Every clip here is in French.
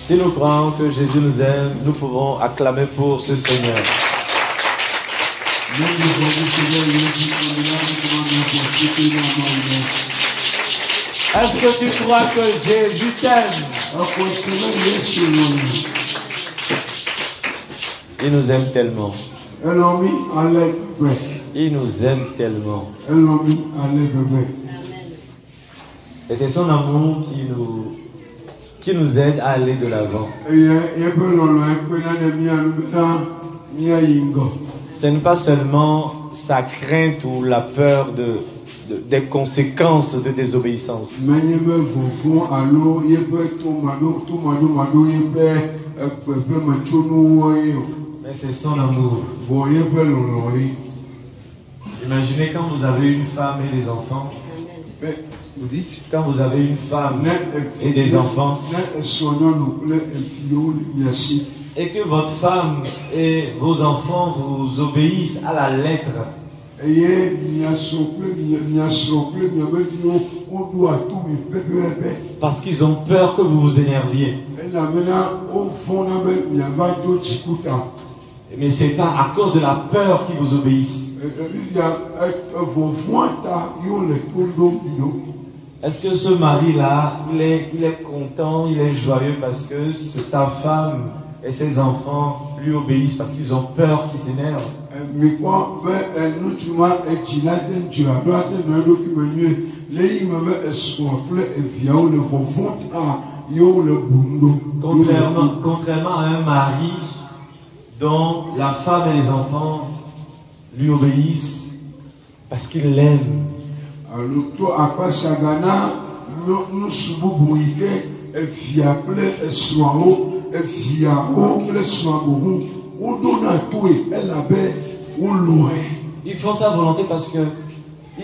Si nous croyons que Jésus nous aime, nous pouvons acclamer pour ce Seigneur. Est-ce que tu crois que Jésus t'aime? Il nous aime tellement. Il nous aime tellement. Et c'est son amour qui nous aide à aller de l'avant. Ce n'est pas seulement sa crainte ou la peur des conséquences de désobéissance. Mais c'est son amour. Imaginez quand vous avez une femme et des enfants. Vous dites, quand vous avez une femme et des enfants, et que votre femme et vos enfants vous obéissent à la lettre, parce qu'ils ont peur que vous vous énerviez. Mais ce n'est pas à cause de la peur qu'ils vous obéissent. Est-ce que ce mari-là, il est content, il est joyeux parce que sa femme et ses enfants lui obéissent parce qu'ils ont peur qu'il s'énerve? Contrairement à un mari dont la femme et les enfants lui obéissent parce qu'ils l'aiment. Ils font sa volonté parce que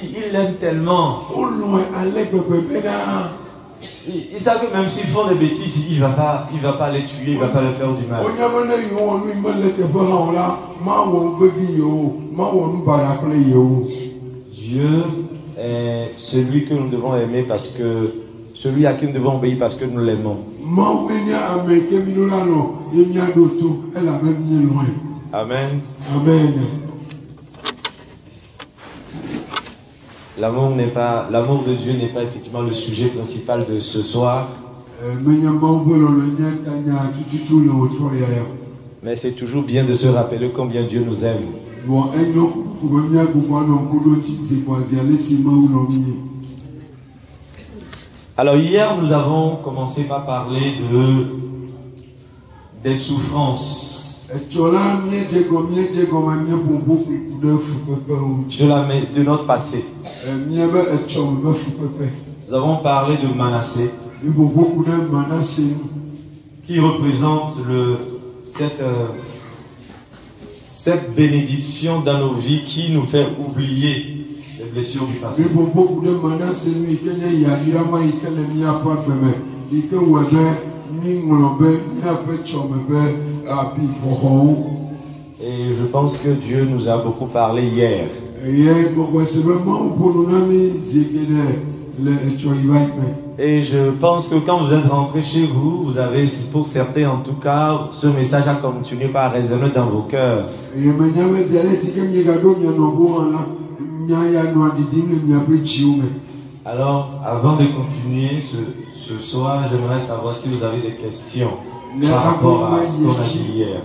ils l'aiment tellement. Ils savent que même s'ils font des bêtises, il va pas les tuer, il va pas leur faire du mal. Dieu est celui que nous devons aimer parce que celui à qui nous devons obéir parce que nous l'aimons. Amen. Amen. L'amour de Dieu n'est pas effectivement le sujet principal de ce soir. Mais c'est toujours bien de se rappeler combien Dieu nous aime. Alors hier nous avons commencé par parler des souffrances. De notre passé. Nous avons parlé de Manassé, qui représente cette bénédiction dans nos vies qui nous fait oublier les blessures du passé. Et je pense que Dieu nous a beaucoup parlé hier. Et je pense que quand vous êtes rentrés chez vous, vous avez, pour certains en tout cas, ce message a continué par résonner dans vos cœurs. Alors, avant de continuer ce soir, j'aimerais savoir si vous avez des questions par rapport à ce qu'on a dit hier.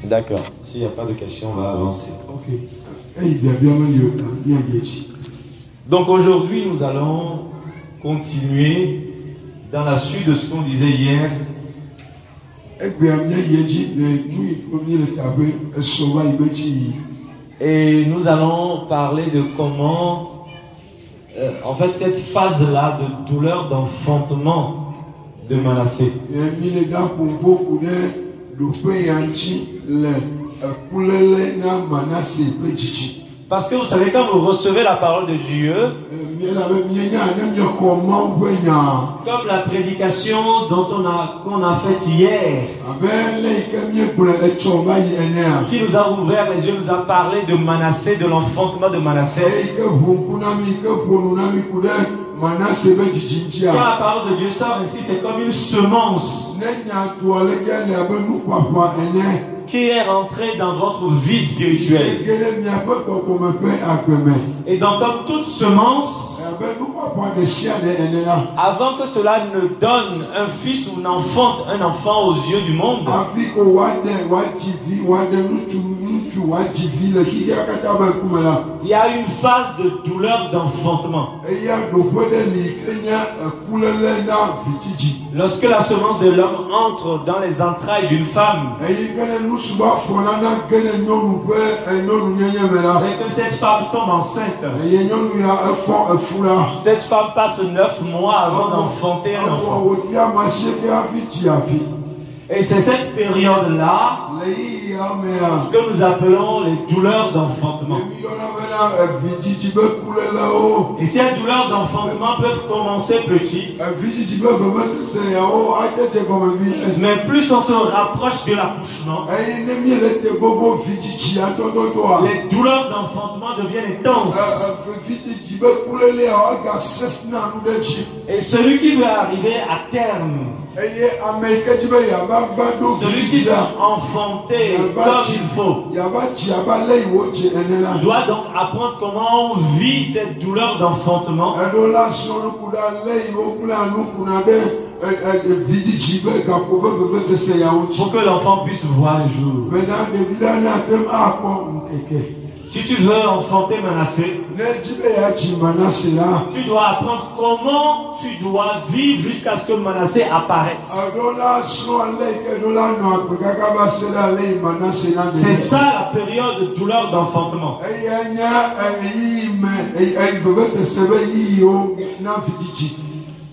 D'accord. S'il n'y a pas de questions, on va avancer. Donc aujourd'hui, nous allons continuer dans la suite de ce qu'on disait hier. Et nous allons parler de comment, en fait, cette phase-là de douleur d'enfantement de Manassé. Parce que vous savez, quand vous recevez la parole de Dieu, comme la prédication qu'on a faite hier, qui nous a ouvert les yeux, nous a parlé de Manassé, de l'enfantement de Manassé. Quand la parole de Dieu sort ici, c'est comme une semence qui est rentrée dans votre vie spirituelle. Et donc, comme toute semence, avant que cela ne donne un fils ou un enfant aux yeux du monde, il y a une phase de douleur d'enfantement. Lorsque la semence de l'homme entre dans les entrailles d'une femme, et que cette femme tombe enceinte, cette femme passe 9 mois avant d'enfanter un enfant. Et c'est cette période-là que nous appelons les douleurs d'enfantement. Et ces douleurs d'enfantement peuvent commencer petit, mais plus on se rapproche de l'accouchement, les douleurs d'enfantement deviennent intenses. Et celui qui veut arriver à terme, celui qui veut enfanter comme il faut, doit donc apprendre comment on vit cette douleur d'enfantement, pour que l'enfant puisse voir le jour. Si tu veux enfanter Manassé, tu dois apprendre comment tu dois vivre jusqu'à ce que Manassé apparaisse. C'est ça la période de douleur d'enfantement.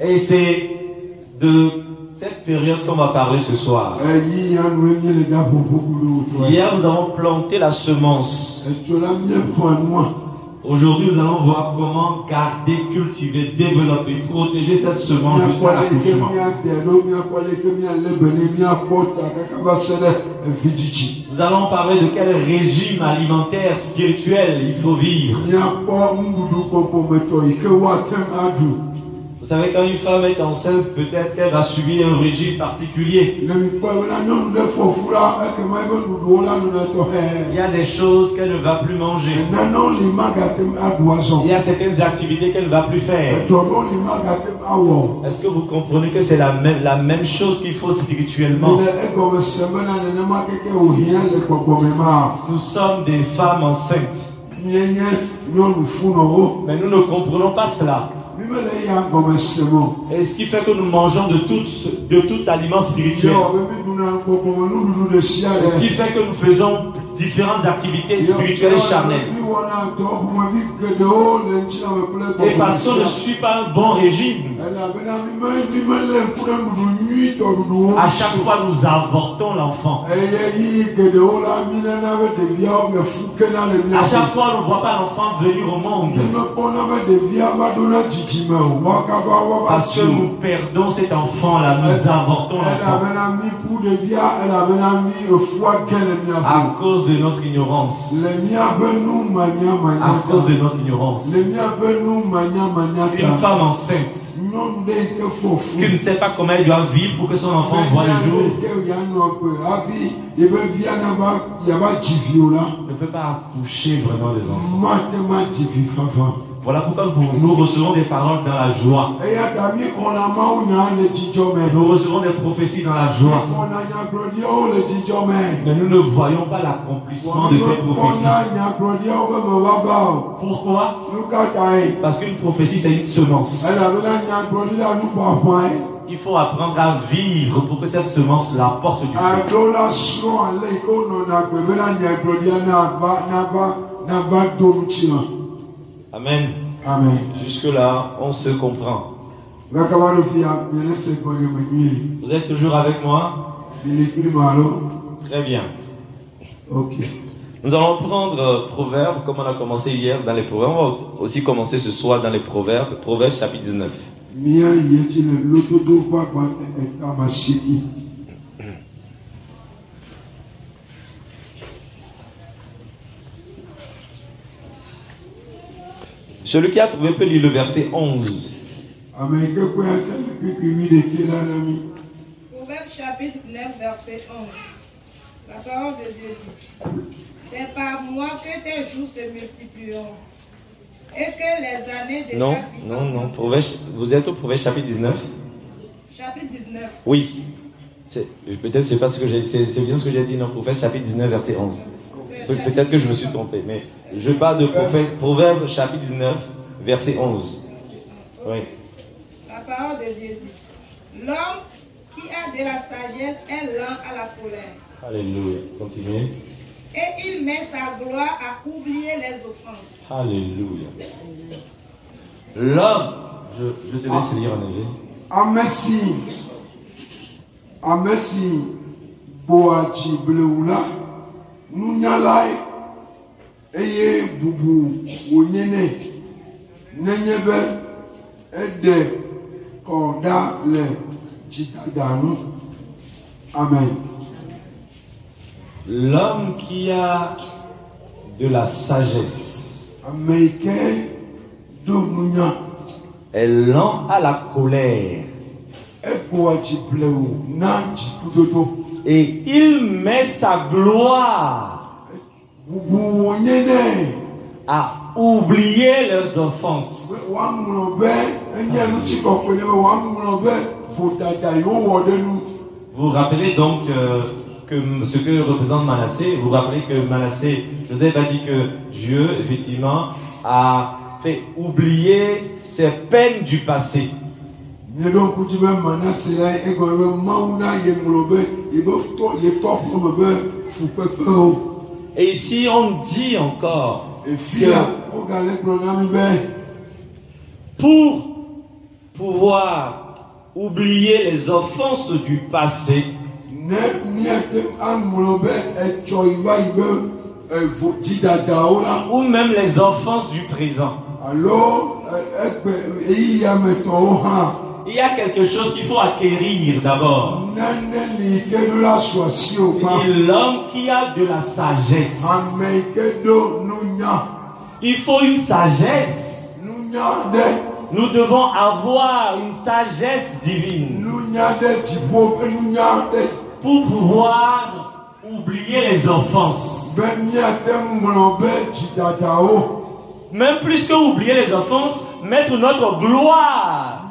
Et c'est de cette période qu'on va parler ce soir. Hier, nous avons planté la semence. Aujourd'hui, nous allons voir comment garder, cultiver, développer, protéger cette semence jusqu'à l'accouchement. Nous allons parler de quel régime alimentaire, spirituel il faut vivre. Vous savez, quand une femme est enceinte, peut-être qu'elle va subir un régime particulier. Il y a des choses qu'elle ne va plus manger. Il y a certaines activités qu'elle ne va plus faire. Est-ce que vous comprenez que c'est la même chose qu'il faut spirituellement? Nous sommes des femmes enceintes. Mais nous ne comprenons pas cela. Et ce qui fait que nous mangeons de tout aliment spirituel. Et ce qui fait que nous faisons différentes activités spirituelles et charnelles. Et parce qu'on ne suit pas un bon régime, à chaque fois nous avortons l'enfant. À chaque fois on ne voit pas l'enfant venir au monde. Parce que nous perdons cet enfant-là, nous avortons l'enfant. À cause de notre ignorance. À cause de notre ignorance. Une femme enceinte qui ne sait pas comment elle doit vivre pour que son enfant voit le jour ne peut pas accoucher vraiment des enfants. Voilà pourquoi nous recevons des paroles dans la joie. Nous recevons des prophéties dans la joie. Mais nous ne voyons pas l'accomplissement de ces prophéties. Pourquoi? Parce qu'une prophétie, c'est une semence. Il faut apprendre à vivre pour que cette semence la porte du fruit. Amen. Amen. Jusque-là, on se comprend. Vous êtes toujours avec moi? Très bien. Ok. Nous allons prendre Proverbes, comme on a commencé hier dans les Proverbes. On va aussi commencer ce soir dans les Proverbes, Proverbes chapitre 19. Celui qui a trouvé peut lire le verset 11. Proverbe chapitre 9, verset 11. La parole de Dieu dit: c'est par moi que tes jours se multiplieront et que les années de ta vie... Non. Vous êtes au Proverbe chapitre 19? Chapitre 19. Oui. Peut-être c'est pas ce que j'ai... C'est bien ce que j'ai dit, non? Proverbe chapitre 19, verset 11. Peut-être que je me suis trompé, mais je parle de Proverbe chapitre 19, verset 11. Oui. La parole de Dieu dit: l'homme qui a de la sagesse est lent à la colère. Alléluia. Continuez. Et il met sa gloire à oublier les offenses. Alléluia. L'homme, je te laisse lire en anglais. Amesi boachi bleula nunyalai eye bubu wonyene nenyebe ede koda le jitadanu. Amen. L'homme qui a de la sagesse est lent à la colère et il met sa gloire à oublier les offenses. Vous vous rappelez donc que ce que représente Manassé, vous vous rappelez que Manassé, Joseph a dit que Dieu, effectivement, a fait oublier ses peines du passé. Et ici, on dit encore que pour pouvoir oublier les offenses du passé, ou même les offenses du présent, il y a quelque chose qu'il faut acquérir d'abord. Et l'homme qui a de la sagesse, il faut une sagesse. Nous devons avoir une sagesse divine pour pouvoir oublier les offenses. Même plus que oublier les offenses, mettre notre gloire.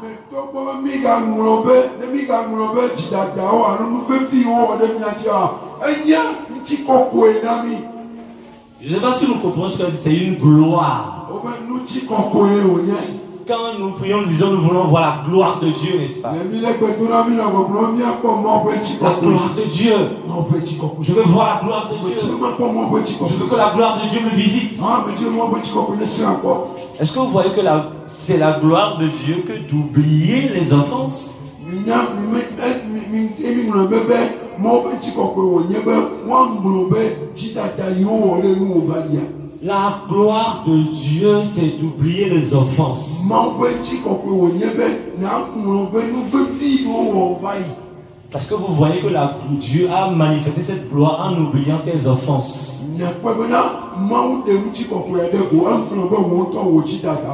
Je ne sais pas si nous comprenons ce que c'est une gloire. Quand nous prions, nous disons nous voulons voir la gloire de Dieu, n'est-ce pas? La gloire de Dieu. Je veux voir la gloire de Dieu. Je veux que la gloire de Dieu me visite. Est-ce que vous voyez que c'est la gloire de Dieu que d'oublier les offenses? La gloire de Dieu, c'est d'oublier les offenses. Parce que vous voyez que Dieu a manifesté cette gloire en oubliant tes offenses.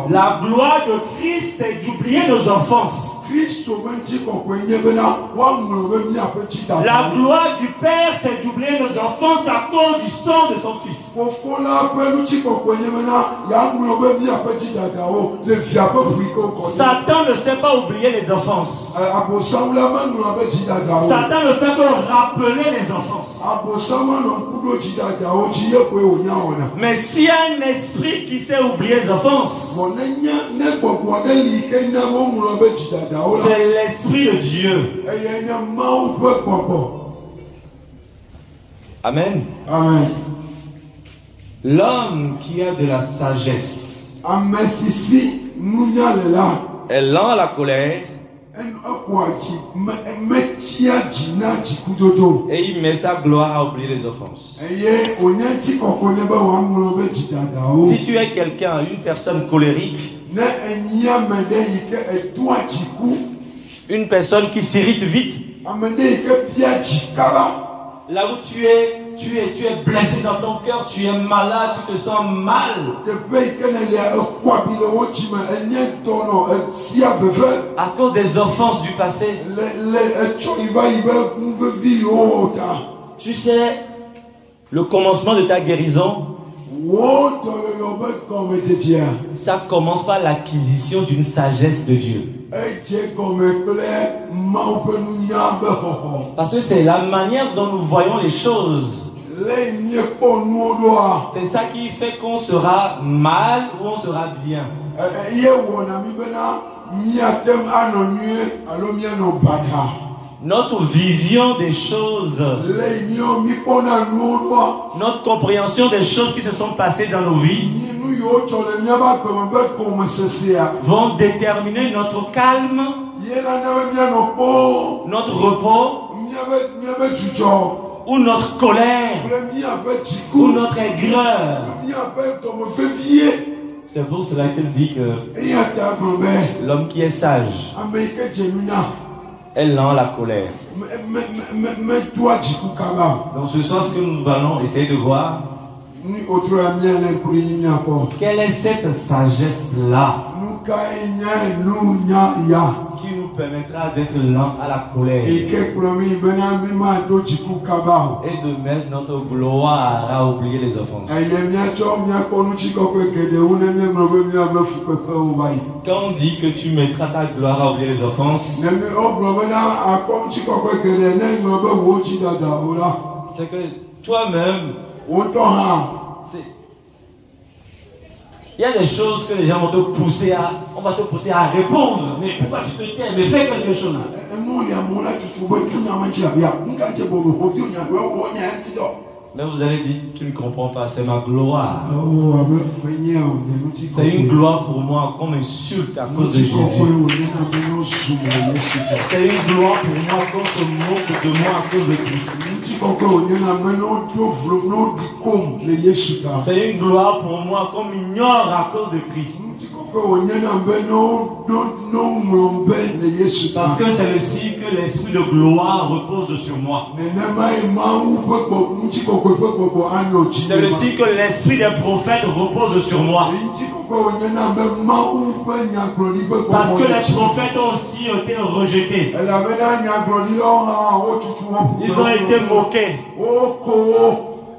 La gloire de Christ, c'est d'oublier nos offenses. La gloire du Père, c'est d'oublier nos offenses à cause du sang de son Fils. Satan ne sait pas oublier les offenses. Satan ne fait que rappeler les offenses. Mais s'il y a un esprit qui sait oublier les offenses, c'est l'Esprit de Dieu. Amen. Amen. L'homme qui a de la sagesse est lent à la colère Et il met sa gloire à oublier les offenses. Si tu es quelqu'un, une personne colérique, une personne qui s'irrite vite, là où tu es blessé dans ton cœur, tu es malade, tu te sens mal. À cause des offenses du passé. Tu sais, le commencement de ta guérison, ça commence par l'acquisition d'une sagesse de Dieu. Parce que c'est la manière dont nous voyons les choses. C'est ça qui fait qu'on sera mal ou on sera bien. Notre vision des choses, notre compréhension des choses qui se sont passées dans nos vies vont déterminer notre calme, notre repos, ou notre colère, ou notre aigreur. C'est pour cela qu'il dit que l'homme qui est sage est lent à la colère. Donc ce soir, ce que nous allons essayer de voir, quelle est cette sagesse-là qui nous permettra d'être lent à la colère et de mettre notre gloire à oublier les offenses. Quand on dit que tu mettras ta gloire à oublier les offenses, c'est que toi-même, il y a des choses que les gens vont te pousser à, on va te pousser à répondre. Mais pourquoi tu te tais? Mais fais quelque chose. Mais vous allez dire, tu ne comprends pas, c'est ma gloire. C'est une gloire pour moi qu'on m'insulte à cause de Jésus. C'est une gloire pour moi qu'on se moque de moi à cause de Christ. C'est une gloire pour moi qu'on m'ignore à cause de Christ. Parce que c'est le signe que l'esprit de gloire repose sur moi. C'est le signe que l'esprit des prophètes repose sur moi. Parce que les prophètes ont aussi été rejetés. Ils ont été moqués.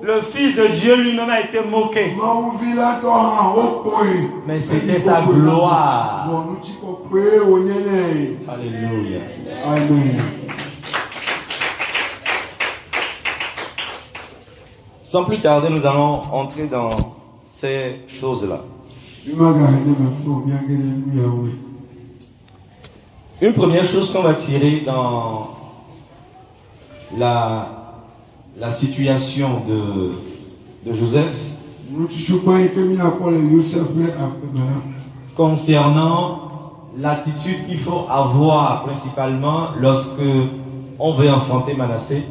Le Fils de Dieu lui-même a été moqué. Mais c'était sa gloire. Alléluia. Amen. Sans plus tarder, nous allons entrer dans ces choses-là. Une première chose qu'on va tirer dans la situation de Joseph concernant l'attitude qu'il faut avoir principalement lorsque on veut enfanter Manassé.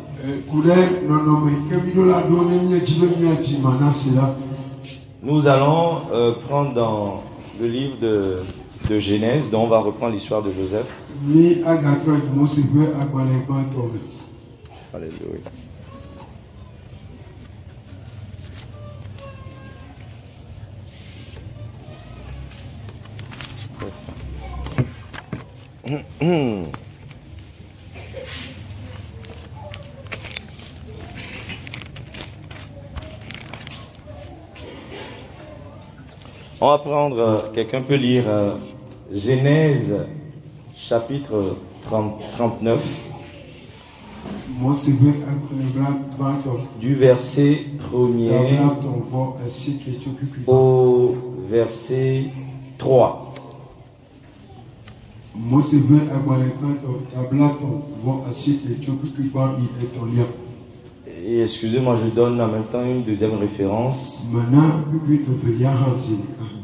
Nous allons prendre dans le livre de Genèse, dont on va reprendre l'histoire de Joseph. Alléluia. On va prendre, quelqu'un peut lire Genèse chapitre 39 du verset 1er au verset 3. Et excusez-moi, je donne en même temps une deuxième référence.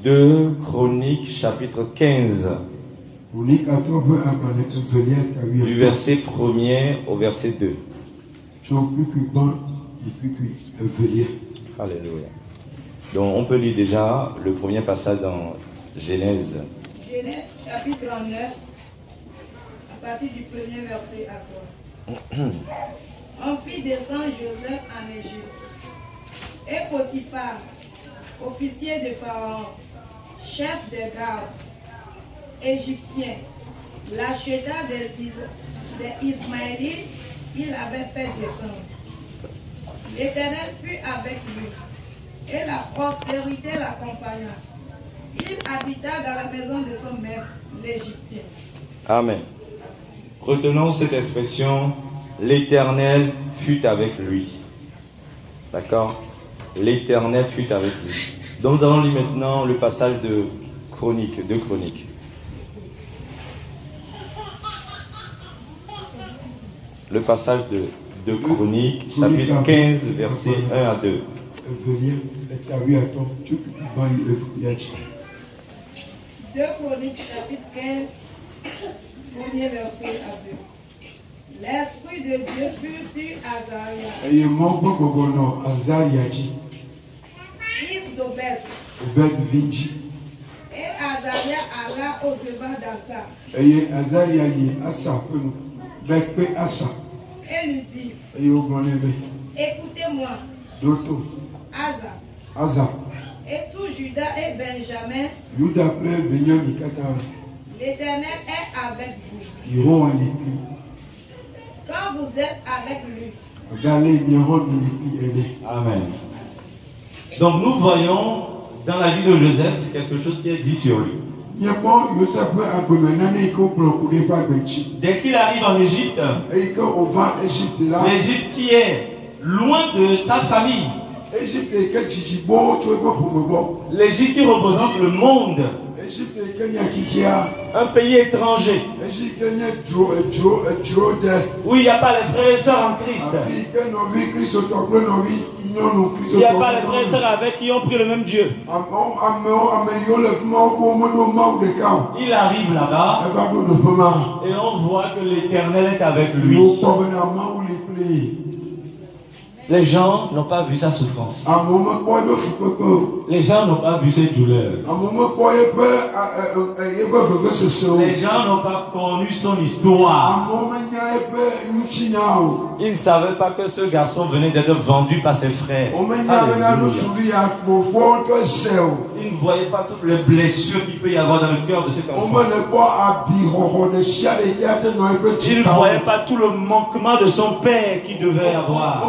2 Chroniques chapitre 15. Du verset 1er au verset 2. Alléluia. Donc on peut lire déjà le premier passage dans Genèse. Genèse chapitre 39, à partir du premier verset à 3. On fit descendre Joseph en Égypte. Et Potiphar, officier de Pharaon, chef des gardes égyptiens, l'acheta des Ismaélites, il avait fait descendre. L'Éternel fut avec lui, et la prospérité l'accompagna. Il habita dans la maison de son maître, l'Égyptien. Amen. Retenons cette expression, l'Éternel fut avec lui. D'accord? L'Éternel fut avec lui. Donc nous allons lire maintenant le passage de Chroniques, de Chroniques. Le passage de Chroniques, chapitre 15, versets 1 à 2. Deux Chroniques, chapitre 15, premier verset à 2. L'Esprit de Dieu fut sur Azaria, fils d'Obed. Et Azaria alla au-devant d'Asa. Et lui dit, écoutez-moi, Asa, et tout Juda et Benjamin, l'Éternel est avec vous. Quand vous êtes avec lui. Amen. Donc nous voyons dans la vie de Joseph quelque chose qui est dit sur lui. Dès qu'il arrive en Égypte, l'Égypte qui est loin de sa famille, l'Égypte qui représente le monde, un pays étranger, où il n'y a pas les frères et sœurs en Christ, il n'y a pas les frères et sœurs avec qui ont pris le même Dieu. Il arrive là-bas et on voit que l'Éternel est avec lui. Les gens n'ont pas vu sa souffrance. Les gens n'ont pas vu ses douleurs. Les gens n'ont pas connu son histoire. Ils ne savaient pas que ce garçon venait d'être vendu par ses frères. Alléluia. Ils ne voyaient pas toutes les blessures qu'il peut y avoir dans le cœur de cet enfant. Ils ne voyaient pas tout le manquement de son père qu'il devait avoir.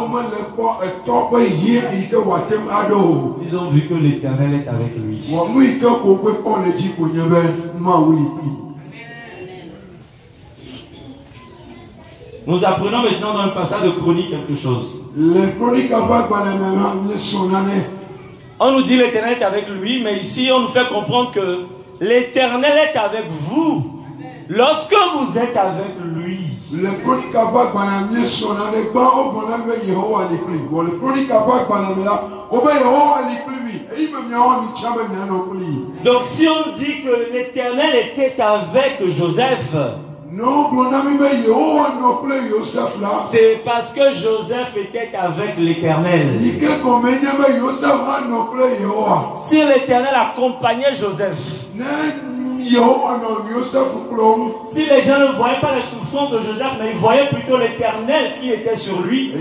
Ils ont vu que l'Éternel est avec lui. Nous apprenons maintenant dans le passage de Chroniques quelque chose. On nous dit l'Éternel est avec lui, mais ici on nous fait comprendre que l'Éternel est avec vous lorsque vous êtes avec lui. Donc si on dit que l'Éternel était avec Joseph, c'est parce que Joseph était avec l'Éternel. Si l'Éternel accompagnait Joseph, si les gens ne voyaient pas les souffrances de Joseph, mais ils voyaient plutôt l'Éternel qui était sur lui,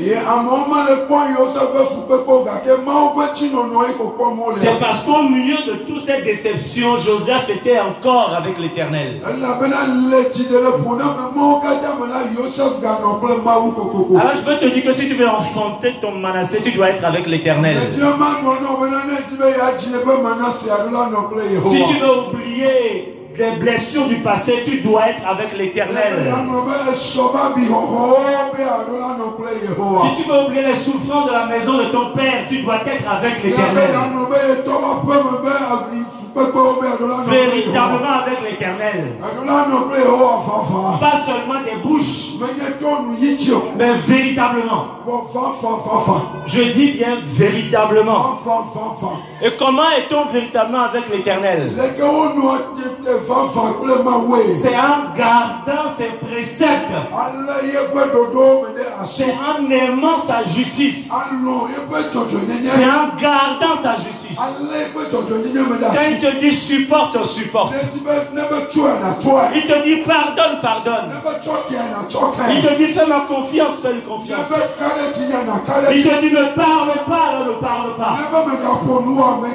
c'est parce qu'au milieu de toutes ces déceptions, Joseph était encore avec l'Éternel. Alors je veux te dire que si tu veux enfanter ton Manassé, tu dois être avec l'Éternel. Si tu veux oublier des blessures du passé, tu dois être avec l'Éternel. Si tu veux oublier les souffrances de la maison de ton père, tu dois être avec l'Éternel. Véritablement avec l'Éternel. Pas seulement des bouches, mais véritablement. Je dis bien véritablement. Et comment est-on véritablement avec l'Éternel? C'est en gardant ses préceptes. C'est en aimant sa justice. C'est en gardant sa justice. Quand il te dit supporte, supporte. Il te dit pardonne, pardonne. Il te dit fais-moi confiance, fais-lui confiance. Il te dit ne parle pas, alors ne parle pas.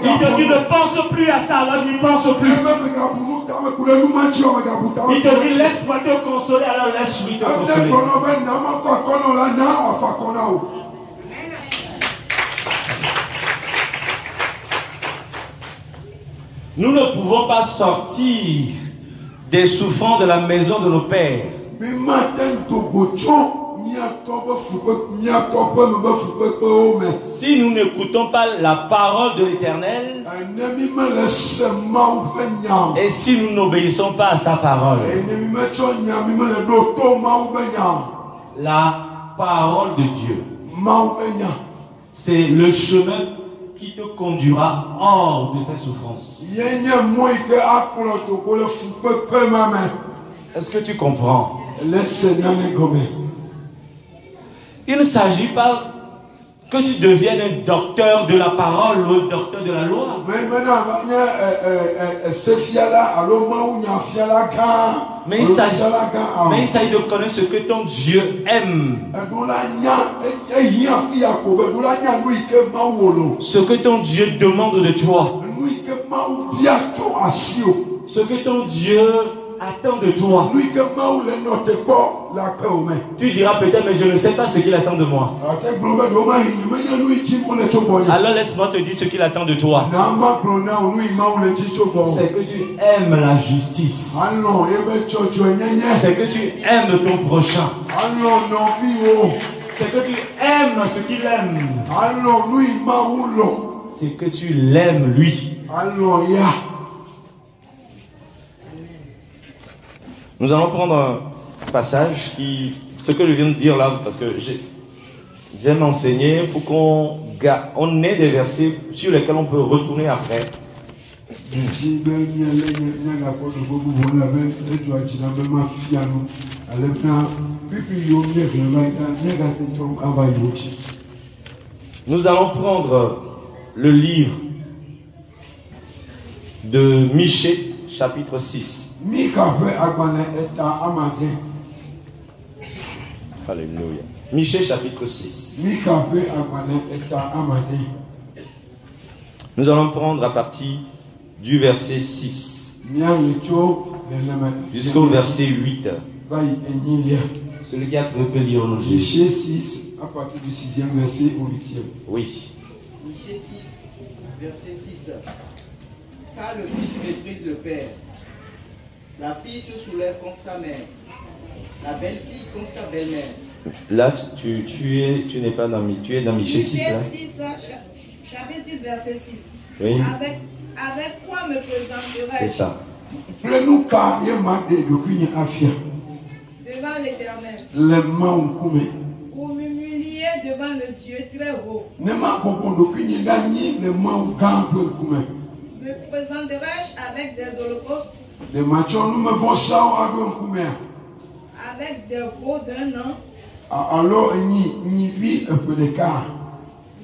Il te dit ne pense plus à ça, alors n'y pense plus. Il te dit laisse-moi te consoler, alors laisse-lui te consoler. Nous ne pouvons pas sortir des souffrances de la maison de nos pères. Si nous n'écoutons pas la parole de l'Éternel, et si nous n'obéissons pas à sa parole, la parole de Dieu, c'est le chemin qui te conduira hors de ces souffrances. Est-ce que tu comprends? Il ne s'agit pas que tu deviennes un docteur de la parole ou un docteur de la loi. Mais il s'agit de connaître ce que ton Dieu aime. Ce que ton Dieu demande de toi. Ce que ton Dieu attend de toi. Tu diras peut-être, mais je ne sais pas ce qu'il attend de moi. Alors laisse-moi te dire ce qu'il attend de toi. C'est que tu aimes la justice. C'est que tu aimes ton prochain. C'est que tu aimes ce qu'il aime. C'est que tu l'aimes lui. Nous allons prendre un passage qui, ce que je viens de dire là, parce que j'aime enseigner, il faut qu'on ait des versets sur lesquels on peut retourner après. Nous allons prendre le livre de Michée, chapitre 6. Alléluia. Michée chapitre 6. Nous allons prendre à partir du verset 6 jusqu'au verset 8. Celui qui a trouvé peut lire au nom de Jésus. Michée 6, à partir du 6e verset au 8e. Oui. Michée 6, verset 6. Car le fils méprise le père. La fille se soulève contre sa mère. La belle-fille contre sa belle-mère. Là, tu n'es pas dans, tu es dans Michée 6. Là. Chapitre 6, verset 6. Oui. Avec quoi me présenterai-je? C'est ça. Devant l'Éternel. Pour m'humilier devant le Dieu très haut. Me présenterai-je avec des holocaustes? Avec des veaux d'un an.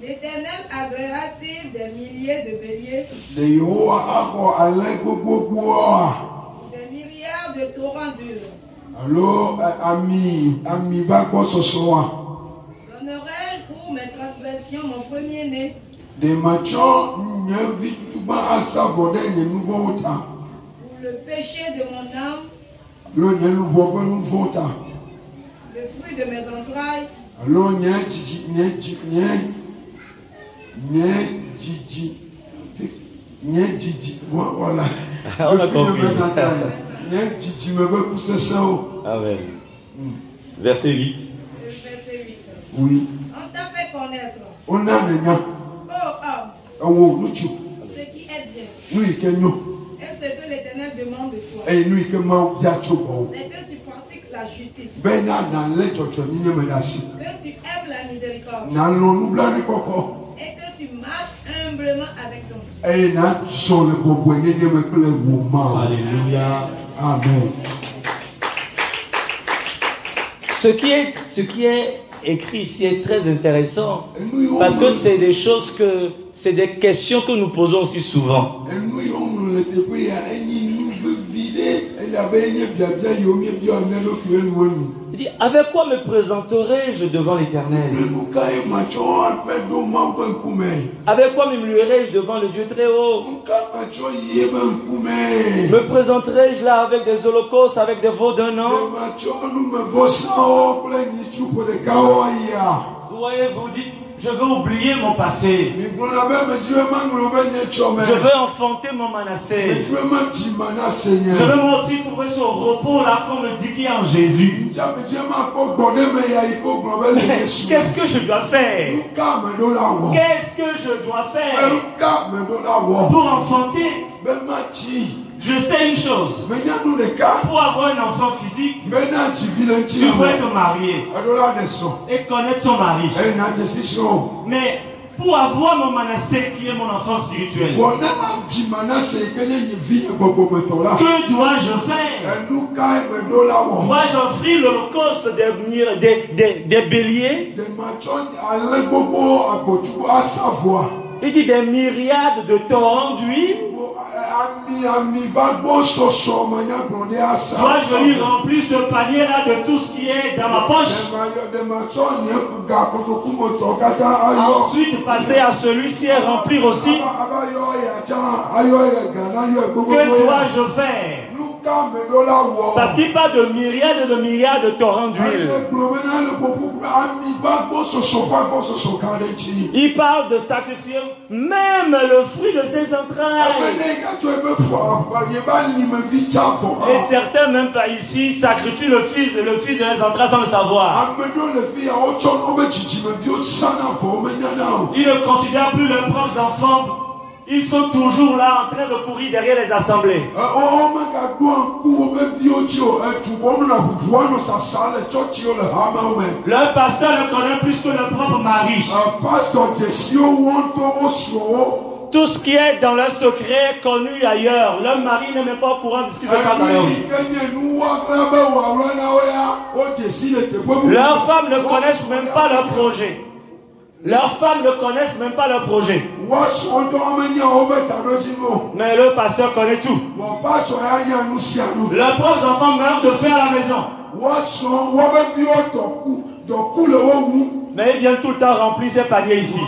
L'Éternel agréera-t-il des milliers de béliers? Des milliards de torrents d'huile? Donnerai-je pour mes transgressions mon premier-né? Pour le péché de mon âme? Le fruit de mes entrailles? Voilà. On a compris. Amen. Verset 8. Verset 8. Oui. On t'a fait connaître. Oh homme. Ce qui est bien. Et ce que l'Éternel demande de toi. C'est que tu pratiques la justice. Que tu aimes la miséricorde. Et que tu marches humblement avec ton Dieu. Alléluia. Amen. Ce qui est écrit ici est très intéressant parce que c'est des choses c'est des questions que nous posons aussi souvent. Il dit, avec quoi me présenterai-je devant l'Éternel? Avec quoi m'humilierai-je devant le Dieu très haut? Me présenterai-je là avec des holocaustes, avec des veaux d'un an? Vous voyez, vous dites, je veux oublier mon passé. Je veux enfanter mon Manassé. Je veux moi aussi trouver ce repos là qu'on me dit qu'il y a en Jésus. Qu'est-ce que je dois faire? Qu'est-ce que je dois faire pour enfanter? Je sais une chose. Pour avoir un enfant physique, il faut être marié et connaître son mari. Mais pour avoir mon Manassé qui est mon enfant spirituel, que dois-je faire? Dois-je offrir l'holocauste des béliers? Il dit des myriades de torrents d'huile. Dois-je lui remplir ce panier-là de tout ce qui est dans ma poche? Ensuite, passer à celui-ci et remplir aussi. Que dois-je faire? Parce qu'il parle de myriades de torrents d'huile. Il parle de sacrifier même le fruit de ses entrailles. Et certains, même pas ici, sacrifient le fils de leurs entrailles sans le savoir. Ils ne considèrent plus leurs propres enfants. Ils sont toujours là en train de courir derrière les assemblées. Leur pasteur le connaît plus que leur propre mari. Tout ce qui est dans leur secret est connu ailleurs. Leur mari n'est même pas au courant de ce qui se passe dans leur vie. Leurs femmes ne connaissent même pas leur projet. Leurs femmes ne connaissent même pas leur projet. Mais le pasteur connaît tout. Leurs propres enfants meurent de faim à la maison. Mais ils viennent tout le temps remplir ces paniers ici.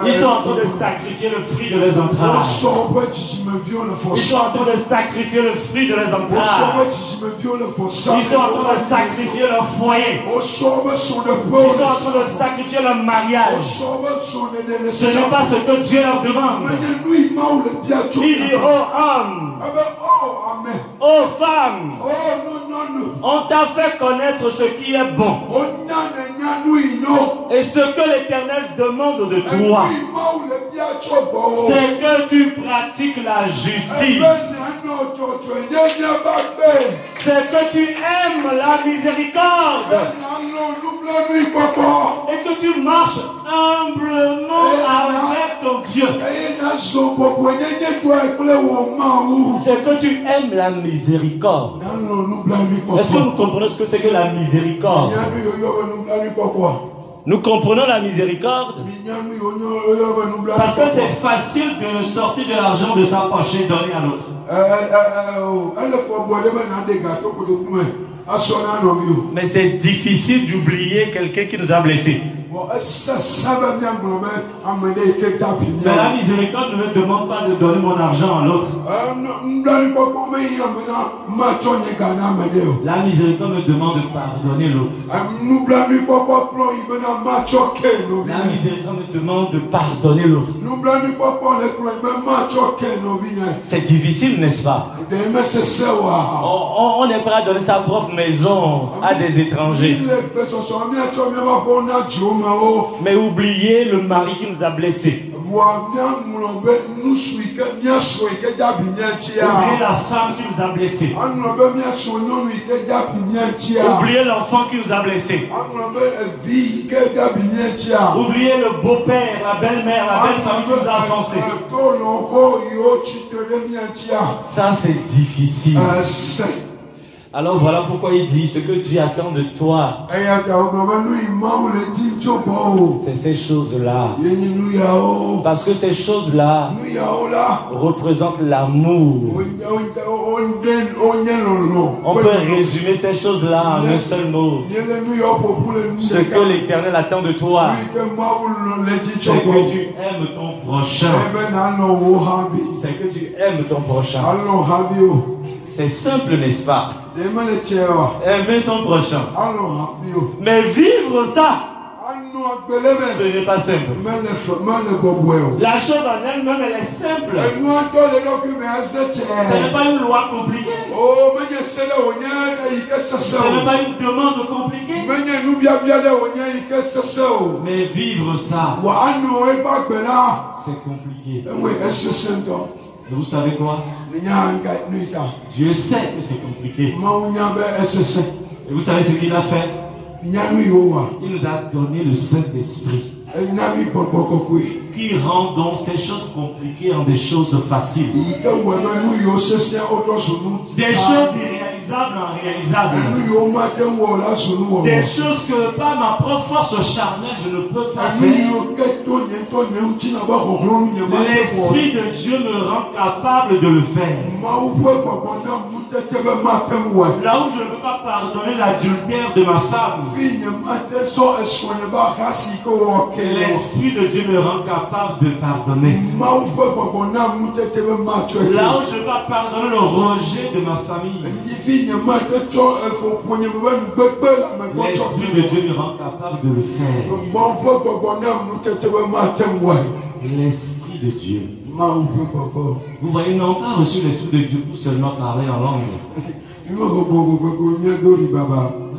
Ils sont en train de sacrifier le fruit de leurs entrailles. Ils sont en train de sacrifier le fruit de leurs entrailles. Ils sont en train de sacrifier leur foyer. Ils sont en train de sacrifier leur mariage. Ce n'est pas ce que Dieu leur demande. Il dit, oh homme, oh femme, on t'a fait connaître ce qui est bon. Et ce que l'Éternel demande de toi, c'est que tu pratiques la justice. C'est que tu aimes la miséricorde. Et que tu marches humblement avec ton Dieu. C'est que tu aimes la miséricorde. Est-ce que vous comprenez ce que c'est que la miséricorde? Nous comprenons la miséricorde parce que c'est facile de sortir de l'argent de sa poche et donner à l'autre. Mais c'est difficile d'oublier quelqu'un qui nous a blessés. Mais la miséricorde ne me demande pas de donner mon argent à l'autre. La miséricorde me demande de pardonner l'autre. La miséricorde me demande de pardonner l'autre. C'est difficile, n'est-ce pas? On est prêt à donner sa propre maison à des étrangers. Mais oubliez le mari qui nous a blessés. la femme qui nous a blessés. Oubliez l'enfant qui nous a blessés. Oubliez le beau-père, la belle-mère, la belle-famille qui nous a offensés. Ça, c'est difficile. Alors voilà pourquoi il dit ce que Dieu attend de toi. C'est ces choses-là. Parce que ces choses-là représentent l'amour. On peut résumer ces choses-là en un seul mot. Ce que l'Éternel attend de toi, c'est que tu aimes ton prochain. C'est que tu aimes ton prochain. C'est simple, n'est-ce pas? Aimer son prochain. Mais vivre ça, ce n'est pas simple. La chose en elle-même, elle est simple. Ce n'est pas une loi compliquée. Ce n'est pas une demande compliquée. Mais vivre ça, c'est compliqué. Et vous savez quoi? Dieu sait que c'est compliqué. Et vous savez ce qu'il a fait? Il nous a donné le Saint-Esprit qui rend donc ces choses compliquées en des choses faciles. Des choses irréalisables en réalisables. Des choses que par ma propre force charnelle je ne peux pas faire. L'Esprit de Dieu me rend capable de le faire. Là où je ne peux pas pardonner l'adultère de ma femme, l'Esprit de Dieu me rend capable de pardonner. Là où je ne peux pas pardonner le rejet de ma famille, l'Esprit de Dieu me rend capable de le faire. L'Esprit de Dieu. Vous voyez, nous n'avons pas reçu l'Esprit de Dieu pour seulement parler en langue. Nous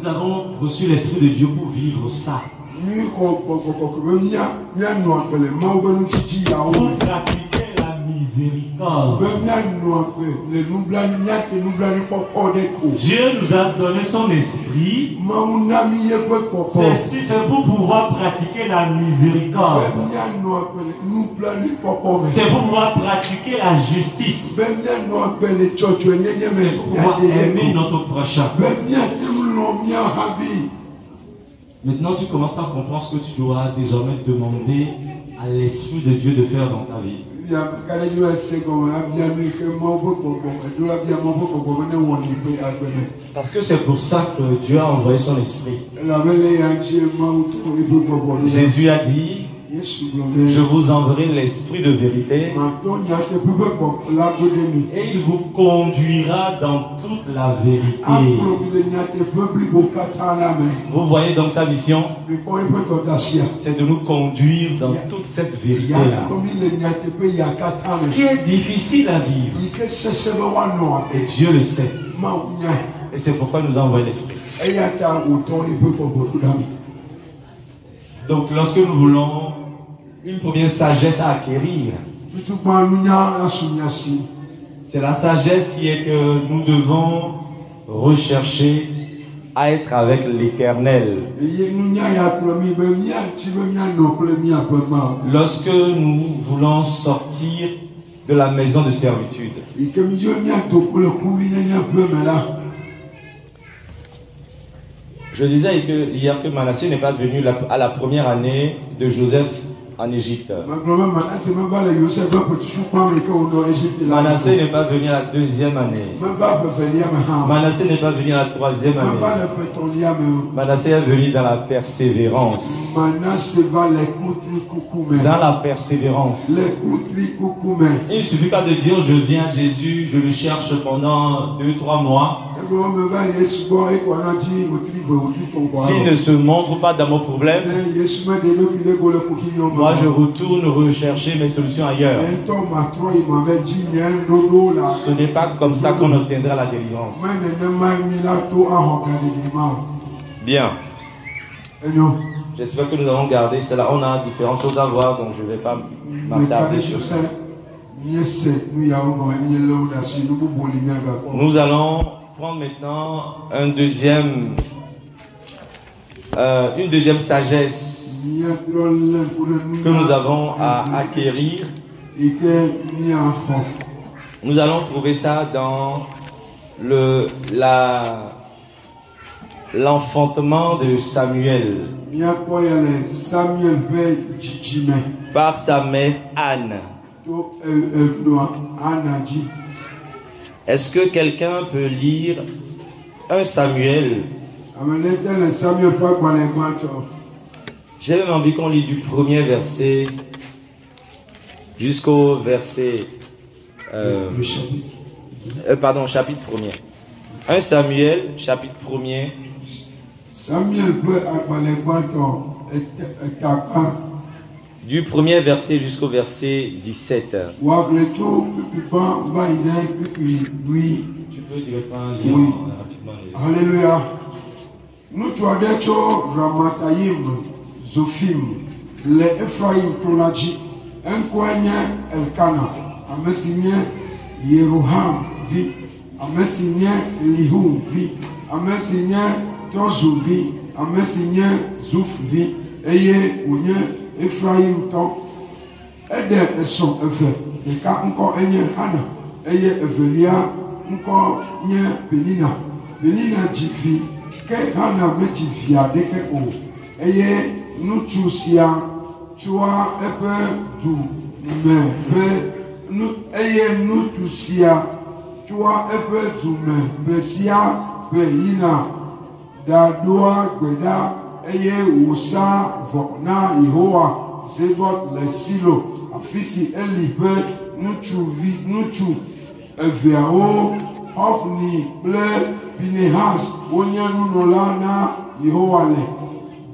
avons reçu l'Esprit de Dieu pour vivre ça. Pour pratiquer la miséricorde. Dieu nous a donné son esprit. C'est pour pouvoir pratiquer la miséricorde. C'est pour pouvoir pratiquer la justice. C'est pour pouvoir aimer notre prochain. Maintenant, tu commences par comprendre ce que tu dois désormais demander à l'Esprit de Dieu de faire dans ta vie. Parce que c'est pour ça que Dieu a envoyé son Esprit. Jésus a dit: je vous enverrai l'Esprit de vérité et il vous conduira dans toute la vérité. Vous voyez donc sa mission, c'est de nous conduire dans toute cette vérité-là, qui est difficile à vivre. Et Dieu le sait. Et c'est pourquoi il nous a envoyé l'Esprit. Donc lorsque nous voulons une première sagesse à acquérir, c'est la sagesse qui est que nous devons rechercher à être avec l'Éternel. Lorsque nous voulons sortir de la maison de servitude, je disais hier que Manassé n'est pas venu à la première année de Joseph en Égypte. Manassé n'est pas venu à la deuxième année. Manassé n'est pas venu à la troisième année. Manassé est venu dans la persévérance. Dans la persévérance. Il ne suffit pas de dire je viens à Jésus, je le cherche pendant 2-3 mois. S'il ne se montre pas dans mon problème, moi je retourne rechercher mes solutions ailleurs. Ce n'est pas comme ça qu'on obtiendra la délivrance. Bien. j'espère que nous allons garder cela. On a différentes choses à voir, donc je ne vais pas m'attarder sur ça. Nous allons prendre maintenant une deuxième sagesse que nous avons à acquérir. Nous allons trouver ça dans l'enfantement de Samuel par sa mère Anne. Est-ce que quelqu'un peut lire 1 Samuel? J'ai même envie qu'on lit du premier verset jusqu'au verset chapitre 1er. 1 Samuel, chapitre 1er. Du premier verset jusqu'au verset 17. Tu peux directement lire rapidement. Alléluia. Nous tu as dit Ramatayim, Zophim, les Ephraim Tolaji, un coigneur Elkana, un messigné Yeroham, vi, un messigné Lihou, vi, un messigné Tozu, vi, un messigné Zouf, vi, eye, ounye, Ephraim Ton, Ede son effet, et car encore eye Hana, eye Evelia, encore nye Penina, Penina Jifi, que Hana meji via de que o, eye Nuchusia, Chua epe du me pe nu eye Nuchusia, Chua epe du me besia be yina da doa gbeda eye wosa vona Yehowa zebot le silo afisi elipe nuchu eviao ofni ble Pinehas onya nunola na Yehowa le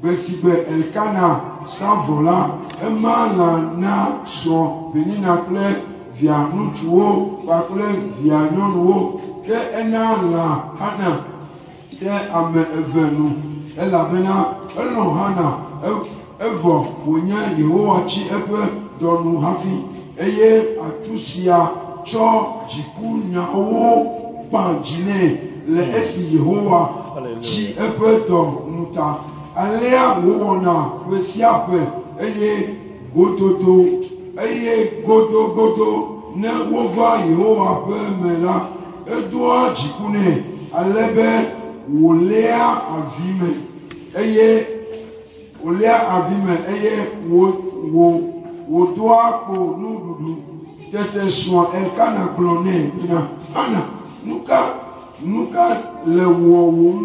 besibe Elkana savola emala na so Penina ple via nuchuo bakle via nyonuo ke ena la Hana te ame evenu elabena elo Hana evo onya Yehowa chi epe donu hafi eye atusia cho jikunya owo banjine le esi Yehowa chi epe don muta alea wona wesiape eye godo ne wova Yehowa pe mela edoa jikune alebe wolea avime eye wo doa ko nududu tete soin Elkana glone bina ana nuka le wowum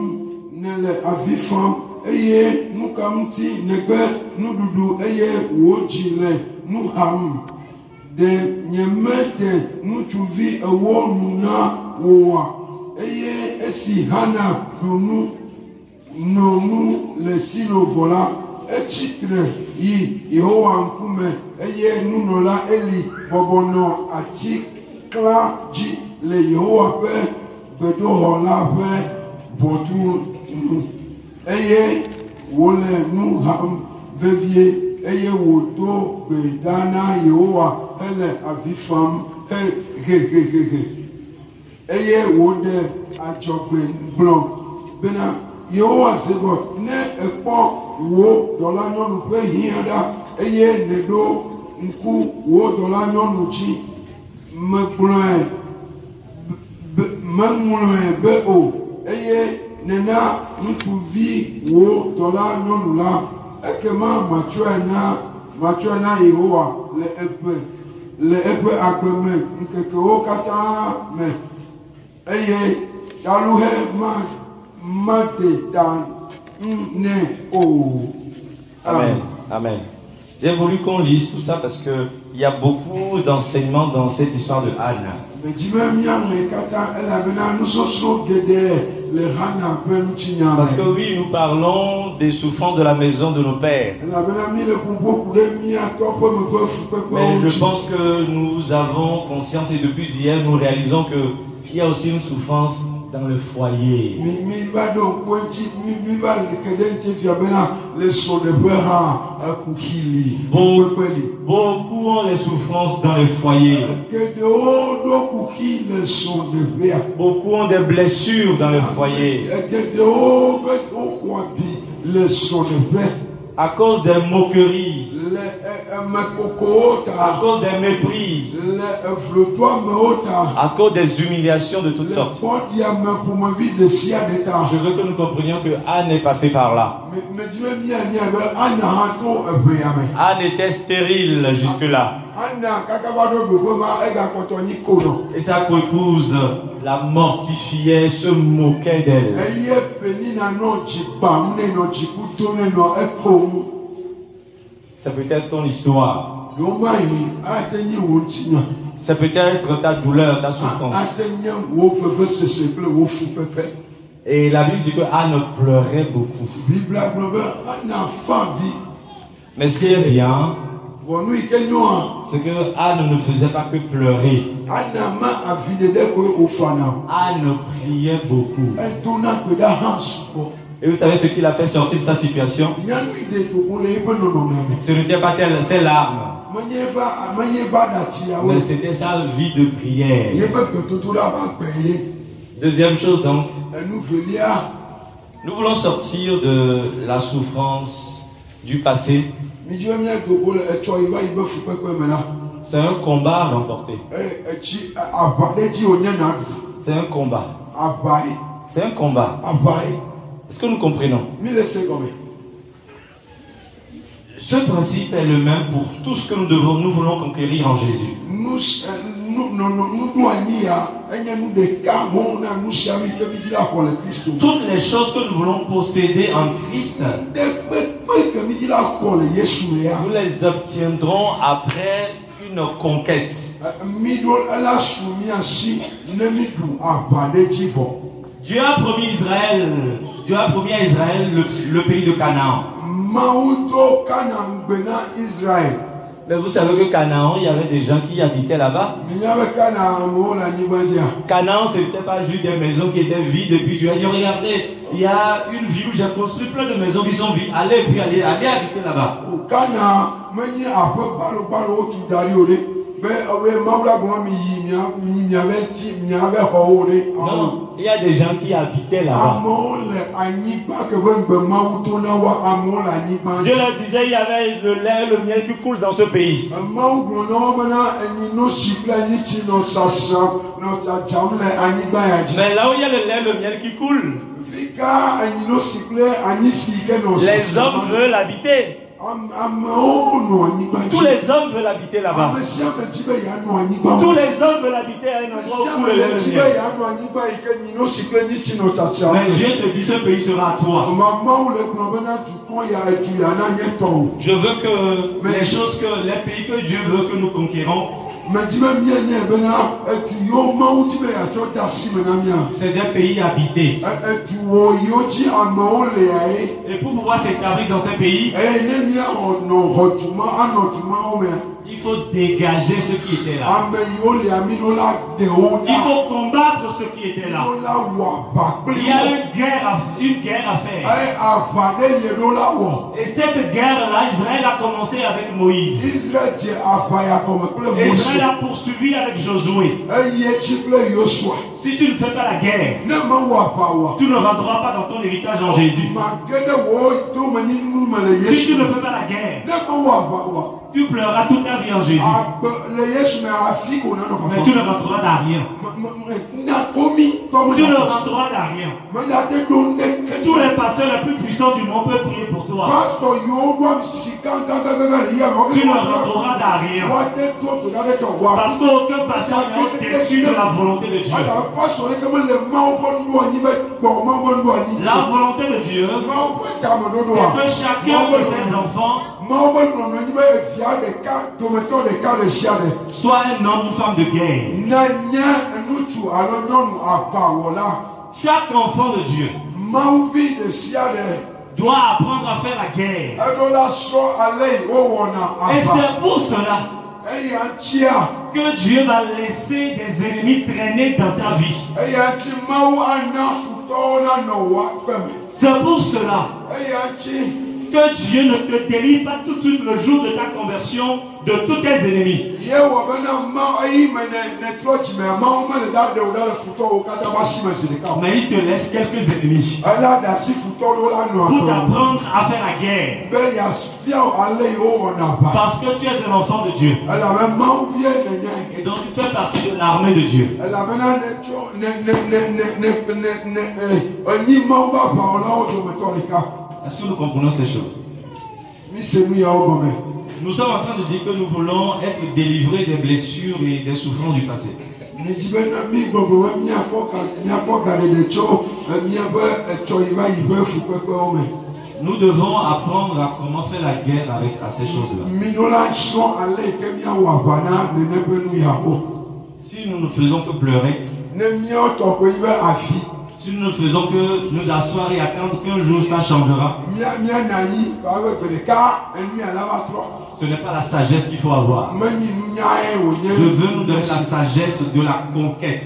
ne le avifam eye nuka mti negbe nududu eye wojile nuham de nyemete nuchuvi ewo nuna woa eye esi Hana dunu nonu le silo vola echitre yi Yehowa nkume eye nunola Eli bobono achikla ji le Yehowa pe bedohola pe botu eye wole nuham vevie eye wodo bedana Yehowa ele avifam eye wode ajogbe blon bena Yehowa zebot ne ekpo wo dola nyonu pe hiada eye nedo nku wo dola nyonu chi mekploe be o eye nena nutuvi wo dola nyonu la ekema machoe na Yehowa le epe agbeme nkeke wo kata me eye daluhe Amen. Amen. J'ai voulu qu'on lise tout ça parce que il y a beaucoup d'enseignements dans cette histoire de Anne. Parce que oui, nous parlons des souffrances de la maison de nos pères. Mais je pense que nous avons conscience et depuis hier, nous réalisons qu'il y a aussi une souffrance dans le foyer. Mi va donc pointi, mi va le cadente fiabena le son de bera à kukili. Beaucoup ont des souffrances dans le foyer. Que de haut do kuki le son de bera. Beaucoup ont des blessures dans le foyer. Que de haut au kwabi le son de bera. À cause des moqueries, à cause des mépris, à cause des humiliations de toutes sortes. Je veux que nous comprenions que Anne est passée par là. Anne était stérile jusque-là. Et sa co-épouse la mortifiait, se moquait d'elle. C'est peut-être ton histoire. C'est peut-être ta douleur, ta souffrance. Et la Bible dit que Anne pleurait beaucoup. Mais ce qui est bien, c'est que Anne ne faisait pas que pleurer. Anne priait beaucoup. Et vous savez ce qui l'a fait sortir de sa situation? Ce n'était pas ses larmes, mais c'était sa vie de prière. Deuxième chose donc, nous voulons sortir de la souffrance du passé. C'est un combat à remporter. C'est un combat. C'est un combat. Est-ce que nous comprenons? Ce principe est le même pour tout ce que nous voulons conquérir en Jésus. Toutes les choses que nous voulons posséder en Christ, nous les obtiendrons après une conquête. Dieu a promis Israël, Dieu a promis à Israël le pays de Canaan. Mais vous savez que Canaan, il y avait des gens qui habitaient là-bas. Canaan, ce n'était pas juste des maisons qui étaient vides. Et puis Dieu a dit, regardez, il y a une ville où j'ai construit plein de maisons qui sont vides. Allez habiter là-bas. Non, il y a des gens qui habitaient là-bas. Dieu leur disait, il y avait le lait et le miel qui coulent dans ce pays. Mais là où il y a le lait et le miel qui coulent, les hommes veulent habiter. Tous les hommes veulent habiter là-bas. Tous les hommes veulent habiter à un endroit où le lait et le miel. Mais Dieu te dit, ce pays sera à toi. Je veux que les choses les pays que Dieu veut que nous conquérons, c'est des pays habités. Et pour pouvoir s'établir dans ces pays, il faut dégager ce qui était là. Il faut combattre ce qui était là. Il y a une guerre à faire. Et cette guerre-là, Israël a commencé avec Moïse. Israël a poursuivi avec Josué. Si tu ne fais pas la guerre, tu ne rentreras pas dans ton héritage en Jésus. Si tu ne fais pas la guerre, tu pleureras toute ta vie en Jésus. Mais tu ne rentreras dans rien. Tu ne rentreras dans rien. Tous les pasteurs les plus puissants du monde peuvent prier pour toi. Tu ne rentreras dans rien. Parce qu'aucun pasteur n'est déçu de la volonté de Dieu. La volonté de Dieu, c'est que chacun de ses enfants soit un homme ou femme de guerre. Chaque enfant de Dieu doit apprendre à faire la guerre. Et c'est pour cela que Dieu va laisser des ennemis traîner dans ta vie. C'est pour cela que Dieu ne te délivre pas tout de suite le jour de ta conversion de tous tes ennemis. Mais il te laisse quelques ennemis pour t'apprendre à faire la guerre. Parce que tu es un enfant de Dieu. Et donc tu fais partie de l'armée de Dieu. Est-ce que nous comprenons ces choses? Nous sommes en train de dire que nous voulons être délivrés des blessures et des souffrances du passé. Nous devons apprendre à comment faire la guerre avec à ces choses-là. Si nous ne faisons que pleurer, si nous ne faisons que nous asseoir et attendre qu'un jour ça changera, ce n'est pas la sagesse qu'il faut avoir. Je veux nous donner la sagesse de la conquête.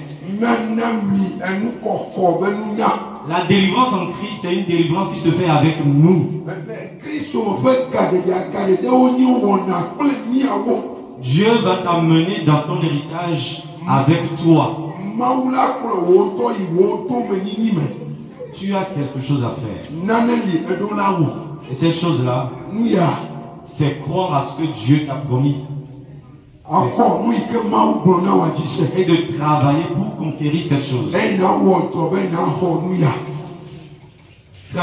La délivrance en Christ, c'est une délivrance qui se fait avec nous. Dieu va t'amener dans ton héritage avec toi. Tu as quelque chose à faire. Et cette chose-là, c'est croire à ce que Dieu t'a promis. Et de travailler pour conquérir cette chose. Très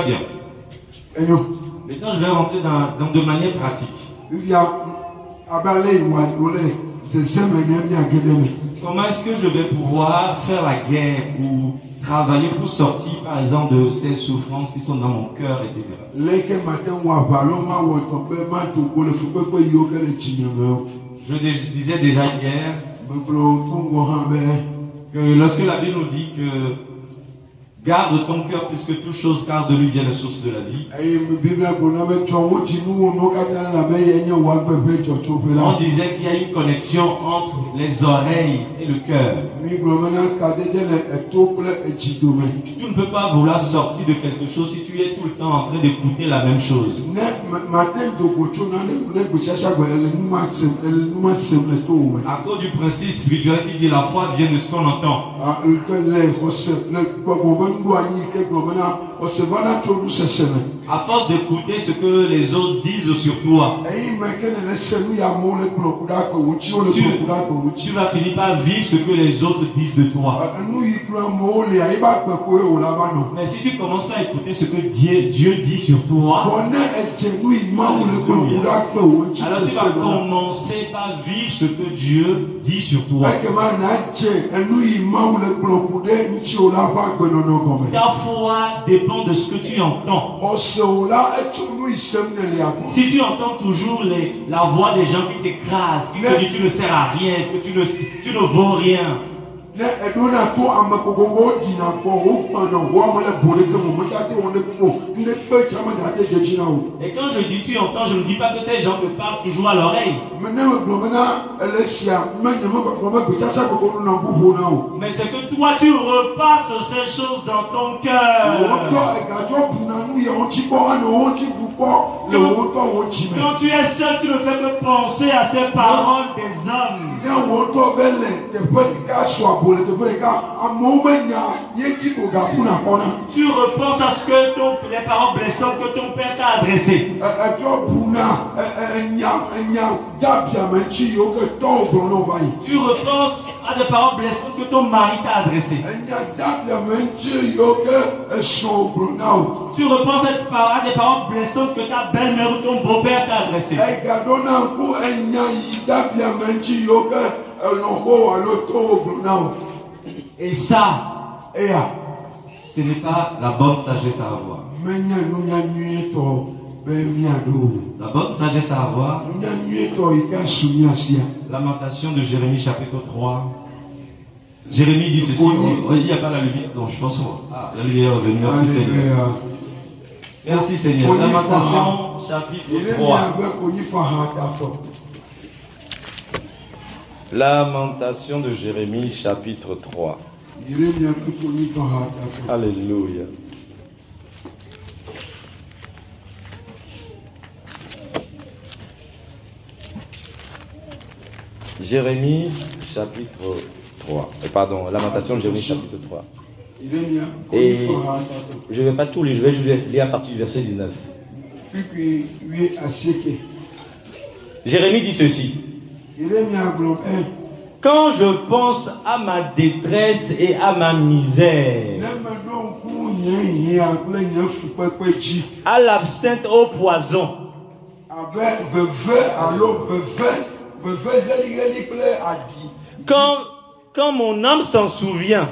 bien. Maintenant, je vais rentrer de manière pratique. Comment est-ce que je vais pouvoir faire la guerre ou travailler pour sortir, par exemple, de ces souffrances qui sont dans mon cœur, etc. Je disais déjà hier que lorsque la Bible nous dit que garde ton cœur plus que toute chose, car de lui vient la source de la vie. On disait qu'il y a une connexion entre les oreilles et le cœur. Tu ne peux pas vouloir sortir de quelque chose si tu es tout le temps en train d'écouter la même chose. À cause du principe spirituel qui dit la foi vient de ce qu'on entend. À force d'écouter ce que les autres disent sur toi, tu vas finir par vivre ce que les autres disent de toi. Mais si tu commences à écouter ce que Dieu dit sur toi, alors tu vas commencer par vivre ce que Dieu dit sur toi. Ta foi dépend de ce que tu entends. Si tu entends toujours la voix des gens qui t'écrasent, qui te disent tu ne sers à rien, que tu ne vaux rien. Et quand je dis tu entends, je ne dis pas que ces gens te parlent toujours à l'oreille. Mais c'est que toi tu repasses ces choses dans ton cœur. Quand tu es seul, tu ne fais que penser à ces paroles des hommes. Tu repenses à ce que les paroles blessantes que ton père t'a adressées. Tu repenses à des paroles blessantes que ton mari t'a adressées. Tu repenses à des paroles blessantes que ta belle-mère ou ton beau-père t'a adressées. Et ça, ce n'est pas la bonne sagesse à avoir. La bonne sagesse à avoir. Lamentation de Jérémie chapitre 3. Jérémie dit ceci. Il n'y a pas la lumière. Donc je pense la lumière est revenue. Merci Seigneur. Merci Seigneur. Lamentation chapitre 3. Lamentation de Jérémie, chapitre 3. Alléluia. Jérémie, chapitre 3. Pardon, Lamentation de Jérémie, chapitre 3. Et je ne vais pas tout lire, je vais lire à partir du verset 19. Jérémie dit ceci. Quand je pense à ma détresse et à ma misère, à l'absinthe au poison, quand mon âme s'en souvient,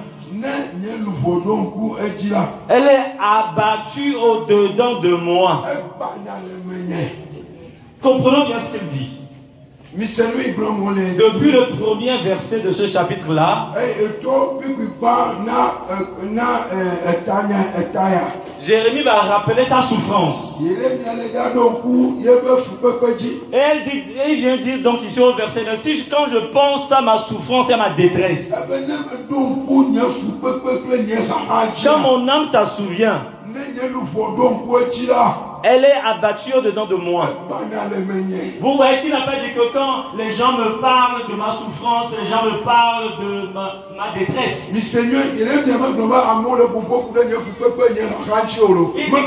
elle est abattue au-dedans de moi. Comprenons bien ce qu'elle dit. Depuis le premier verset de ce chapitre-là, Jérémie va rappeler sa souffrance. Et il vient dire donc ici au verset 9, quand je pense à ma souffrance et à ma détresse, quand mon âme s'en souvient, elle est abattue au-dedans de moi. Vous voyez qu'il n'a pas dit que quand les gens me parlent de ma souffrance, les gens me parlent de ma détresse. Il dit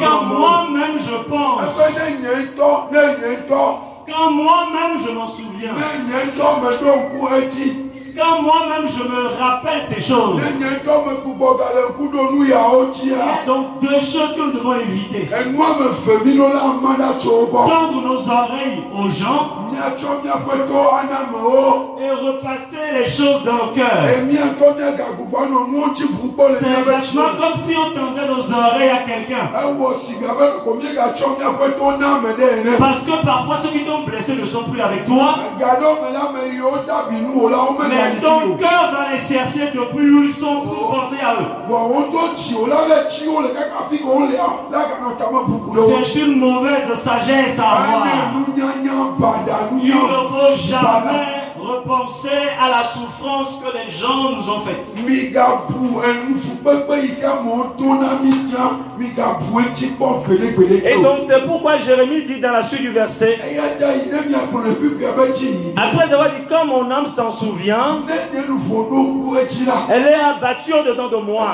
quand moi-même je pense, quand moi-même je m'en souviens, quand moi-même je me rappelle ces choses, il y a donc deux choses que nous devons éviter. Tendre nos oreilles aux gens et repasser les choses dans nos cœurs. C'est exactement comme si on tendait nos oreilles à quelqu'un. Parce que parfois ceux qui t'ont blessé ne sont plus avec toi. Mais ton cœur va les chercher depuis où ils sont pour penser à eux. C'est une mauvaise sagesse à avoir. Il ne faut jamais repenser à la souffrance que les gens nous ont faite. Et donc c'est pourquoi Jérémie dit dans la suite du verset, après avoir dit quand mon âme s'en souvient, elle est abattue au-dedans de moi.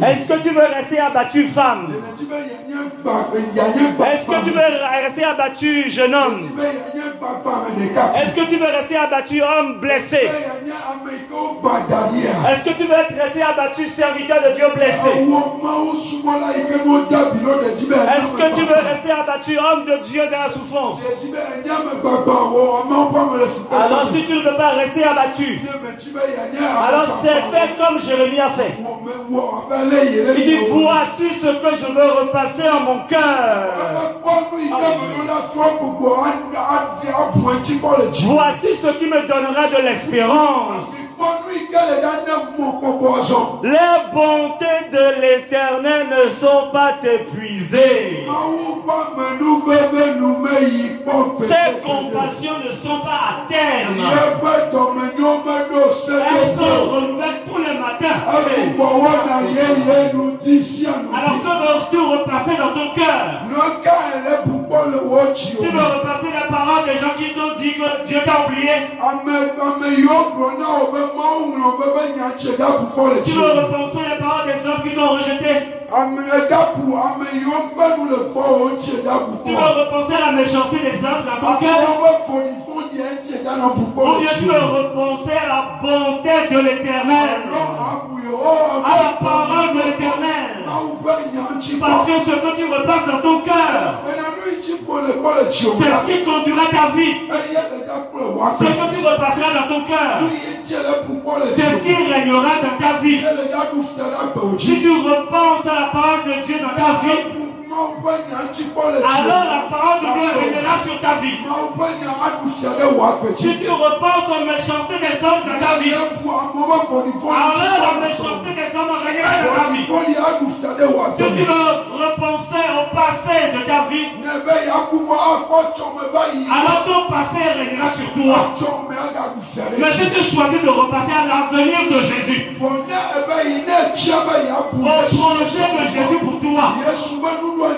Est-ce que tu veux rester abattu, femme? Est-ce que tu veux rester abattu, jeune homme? Est-ce que tu veux rester abattu, homme blessé? Est-ce que tu veux rester abattu, serviteur de Dieu blessé? Est-ce que tu veux rester abattu, homme de Dieu dans la souffrance? Alors si tu ne veux pas rester abattu, alors c'est fait comme Jérémie a fait. Il dit voici ce que je veux repasser en mon cœur. Voici ce qui me donnera de l'espérance. Les bontés de l'Éternel ne sont pas épuisées. Ses compassions ne sont pas à terme. Elles sont renouvellées tous les matins. Alors que veux-tu repasser dans ton cœur? Tu veux repasser la parole des gens qui t'ont dit que Dieu t'a oublié? Tu veux repenser les paroles des hommes qui t'ont rejeté? Tu veux repenser la méchanceté des hommes dans ton cœur? Ou bien tu veux repenser à la bonté de l'Éternel, à la parole de l'Éternel? Parce que ce que tu repasses dans ton cœur, c'est ce qui conduira ta vie. Ce que tu repasseras dans ton cœur, c'est ce qui régnera dans ta vie. Si tu repenses à la parole de Dieu dans ta vie, alors la parole de Dieu régnera sur ta vie. Si tu repenses aux méchancetés des hommes dans ta vie, alors la méchanceté des hommes régnera dans ta vie. Si tu veux repenser au passé de ta vie, alors ton passé régnera sur toi. Mais si tu choisis de repasser à l'avenir de Jésus, au projet de Jésus pour toi,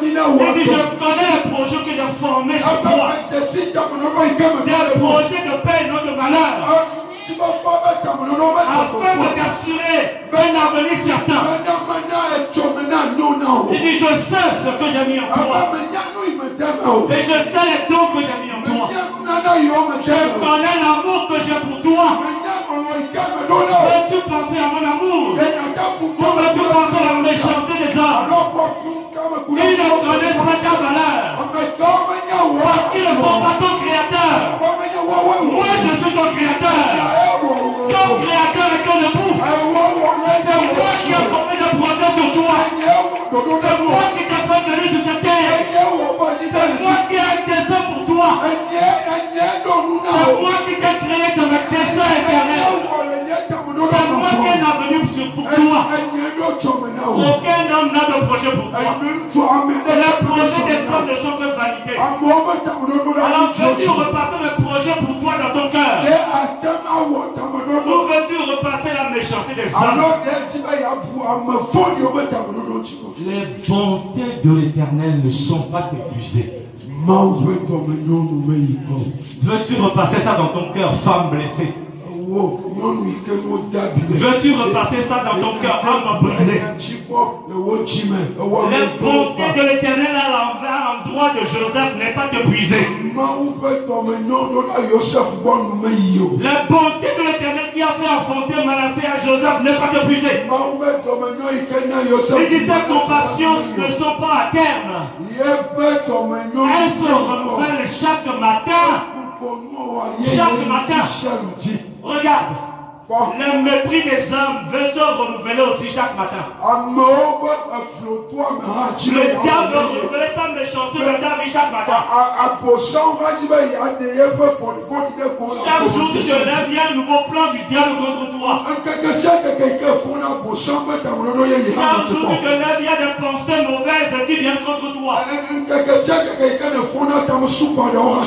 il dit, je connais les projets que j'ai formés sur toi, des projets de paix et non de malheur, afin de t'assurer un avenir certain. Il dit, je sais ce que j'ai mis en toi, et je sais les dons que j'ai mis en toi. Je connais l'amour que j'ai pour toi. Veux-tu penser à mon amour? Ou veux-tu penser à la méchanceté des hommes? Ils ne connaissent pas ta valeur, parce qu'ils ne sont pas ton créateur. Moi je suis ton créateur. Ton créateur est ton époux. C'est moi qui ai formé des projets sur toi. C'est moi qui t'ai fait venir sur cette terre. C'est moi qui ai un dessein pour toi. C'est moi qui t'ai créé dans mes desseins éternels. C'est moi qui ai un avenir pour toi. Aucun homme n'a de projet pour toi. Les projets des hommes ne sont que validés. Alors veux-tu repasser le projet pour toi dans ton cœur? Ou veux-tu repasser la méchanceté des hommes? Les bontés de l'Éternel ne sont pas épuisées. Veux-tu repasser ça dans ton cœur, femme blessée? Veux-tu repasser ça dans ton cœur, âme brisée? Les bontés de l'Éternel à l'endroit de Joseph n'est pas épuisée. Les bontés de l'Éternel qui a fait enfanter Manassé à Joseph n'est pas épuisée. Il dit, ces compassions ne sont pas à terme. Elles se renouvellent chaque matin. Chaque matin. Regarde. Le mépris des hommes veut se renouveler aussi chaque matin. Le diable veut renouveler sa méchanceté de ta vie chaque matin. Chaque jour tu te lèves, il y a un nouveau plan du diable contre toi. Chaque jour tu te lèves, il y a des pensées mauvaises qui viennent contre toi.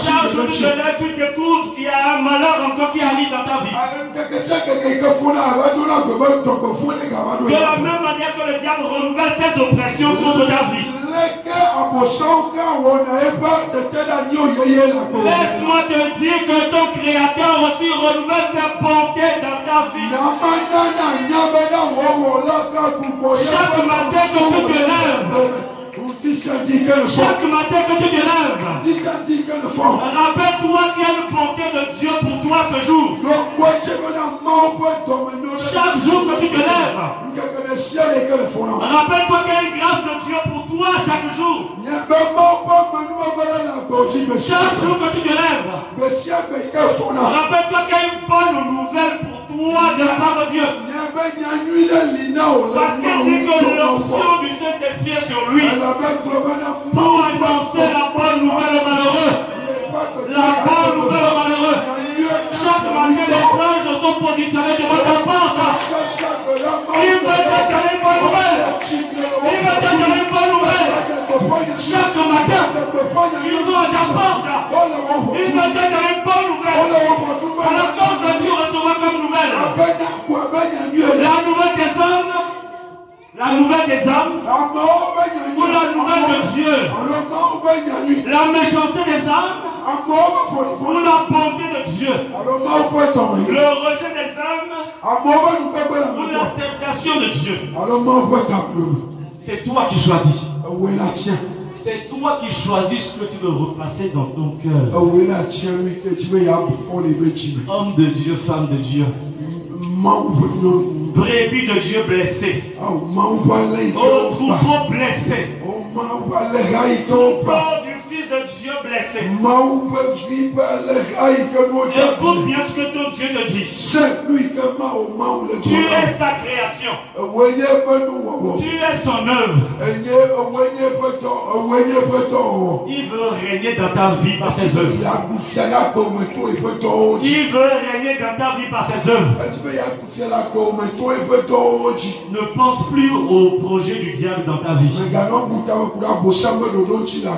Chaque jour tu te lèves, tu découvres qu'il y a un malheur encore qui arrive dans ta vie. De la même manière que le diable renouvelle ses oppressions contre ta vie. Laisse-moi te dire que ton Créateur aussi renouvelle ses bontés dans ta vie. Chaque matin que tu te lèves, chaque matin que tu te lèves, rappelle-toi qu'il y a une bonté de Dieu pour toi ce jour. Chaque jour que tu te lèves, rappelle-toi qu'il y a une grâce de Dieu pour toi chaque jour. Chaque jour que tu te lèves, rappelle-toi qu'il y a une bonne nouvelle pour toi de la part de Dieu. Parce qu'il dit que l'onction du Saint-Esprit est sur lui pour annoncer la bonne nouvelle aux malheureux. La bonne nouvelle aux malheureux. Chaque matin, les anges sont positionnés devant ta porte. Ils veulent te donner une bonne nouvelle. Ils veulent te donner une bonne nouvelle. Chaque matin, ils sont à ta porte. Ils veulent te donner une bonne nouvelle. Alors quand veux-tu recevoir comme nouvelle? La nouvelle des hommes? La nouvelle des hommes? Ou la nouvelle de Dieu? La méchanceté des hommes? Ou la bonté de Dieu? Le rejet des hommes? Ou l'acceptation de Dieu? C'est toi qui choisis. C'est toi qui choisis ce que tu veux repasser dans ton cœur. Homme de Dieu, femme de Dieu. Brebis de Dieu blessé. Oh, troupeau blessé. Troupeau du Fils de Dieu blessé. Écoute bien ce que ton Dieu te dit. Tu es sa création. Tu es son œuvre. Il veut régner dans ta vie par ses œuvres. Il veut régner dans ta vie par ses œuvres. Ne pense plus au projet du diable dans ta vie.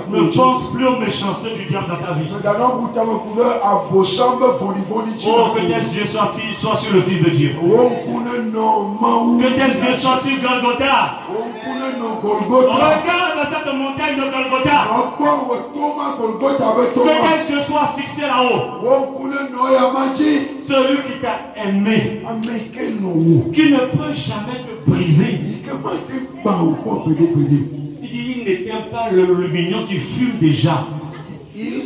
Ne pense plus aux méchancetés méchanceté du diable dans ta vie. Maintenant, vous t'avez coulé à Bossambe, Fondifoni, Oh, que tes yeux soient sur le Fils de Dieu. Que tes yeux soient sur Golgotha. Regarde cette montagne de Golgotha. Que tes yeux soient fixés là-haut. Celui qui t'a aimé, qui ne peut jamais te briser. Il dit, il n'éteint pas le lumignon qui fume déjà. Il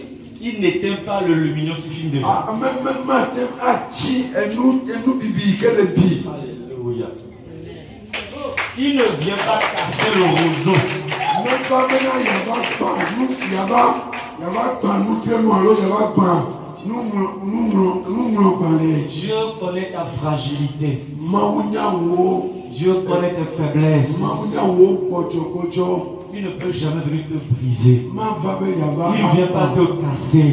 n'éteint pas le lumignon qui fume déjà. Alléluia. Il ne vient pas casser le roseau. Dieu connaît ta fragilité. Dieu connaît tes faiblesses. Il ne peut jamais venir te briser. Il ne vient pas te casser.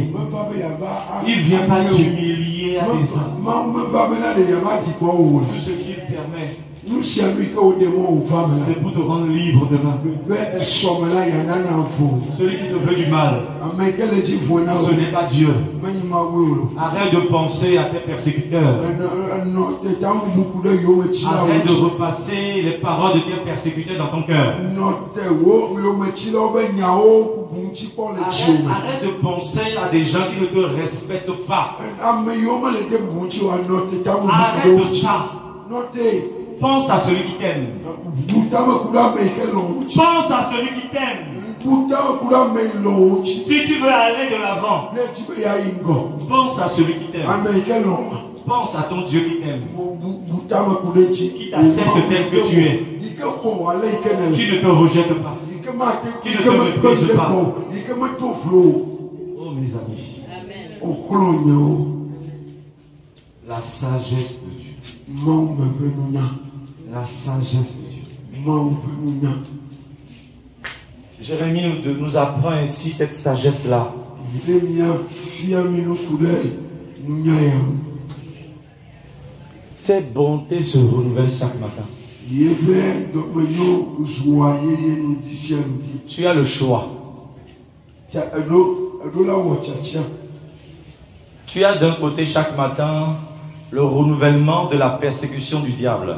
Il ne vient pas t'humilier à des hommes. Tout ce qu'il permet, c'est pour te rendre libre demain. Celui qui te veut du mal, ce n'est pas Dieu. Arrête de penser à tes persécuteurs. Arrête de repasser les paroles de tes persécuteurs dans ton cœur. Arrête de penser à des gens qui ne te respectent pas. Arrête de ça. Pense à celui qui t'aime. Pense à celui qui t'aime. Si tu veux aller de l'avant, pense à celui qui t'aime. Pense à ton Dieu qui t'aime. Qui t'accepte tel que tu es. Qui ne te rejette pas. Qui ne te méprise pas. Oh mes amis. La sagesse de Dieu. La sagesse de Dieu. Jérémie nous apprend ainsi cette sagesse-là. Cette bonté se renouvelle chaque matin. Tu as le choix. Tu as d'un côté chaque matin le renouvellement de la persécution du diable.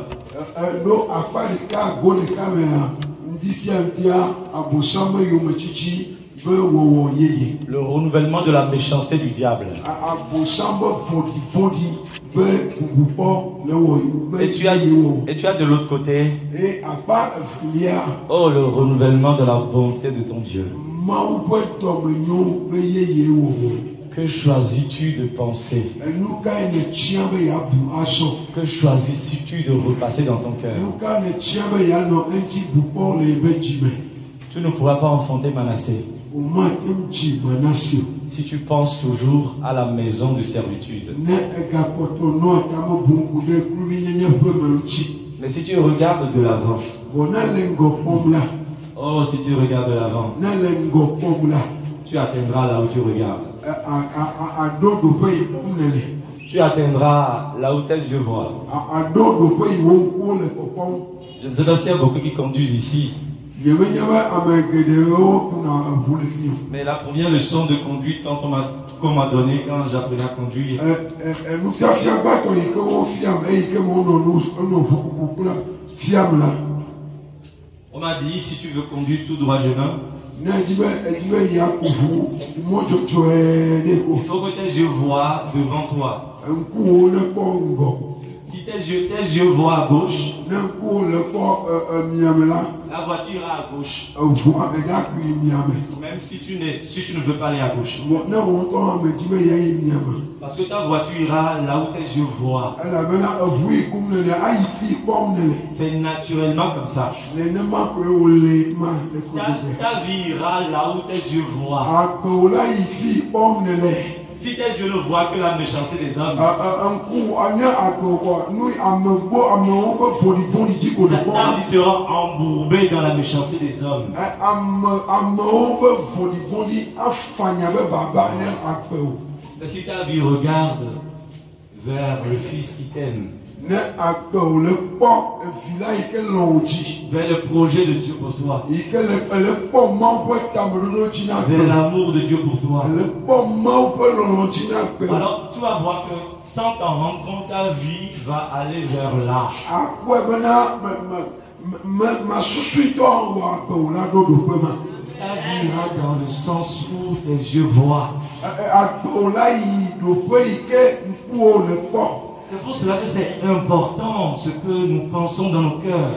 Le renouvellement de la méchanceté du diable. Et tu as de l'autre côté, oh, le renouvellement de la bonté de ton Dieu. Que choisis-tu de penser? Que choisis-tu de repasser dans ton cœur? Tu ne pourras pas enfanter Manassé si tu penses toujours à la maison de servitude. Mais si tu regardes de l'avant, oh, si tu regardes de l'avant, tu atteindras là où tu regardes. Tu atteindras là où tes yeux voient. Je ne sais pas s'il y a beaucoup qui conduisent ici. Mais la première leçon de conduite qu'on m'a donnée quand j'apprenais à conduire, on m'a dit, si tu veux conduire tout droit, jeune homme, il faut que tes yeux voient devant toi. Si tes yeux voient à gauche, la voiture ira à gauche. Même si tu ne veux pas aller à gauche. Parce que ta voiture ira là où tes yeux voient. C'est naturellement comme ça. Ta vie ira là où tes yeux voient. Si tes yeux ne voient que la méchanceté des hommes, ta vie sera embourbée dans la méchanceté des hommes. Mais si ta vie regarde vers le Fils qui t'aime, vers le projet de Dieu pour toi, vers l'amour de Dieu pour toi. Alors tu vas voir que sans t'en rendre compte, ta vie va aller vers là. Ta vie ira dans le sens où tes yeux voient. C'est pour cela que c'est important ce que nous pensons dans nos cœurs.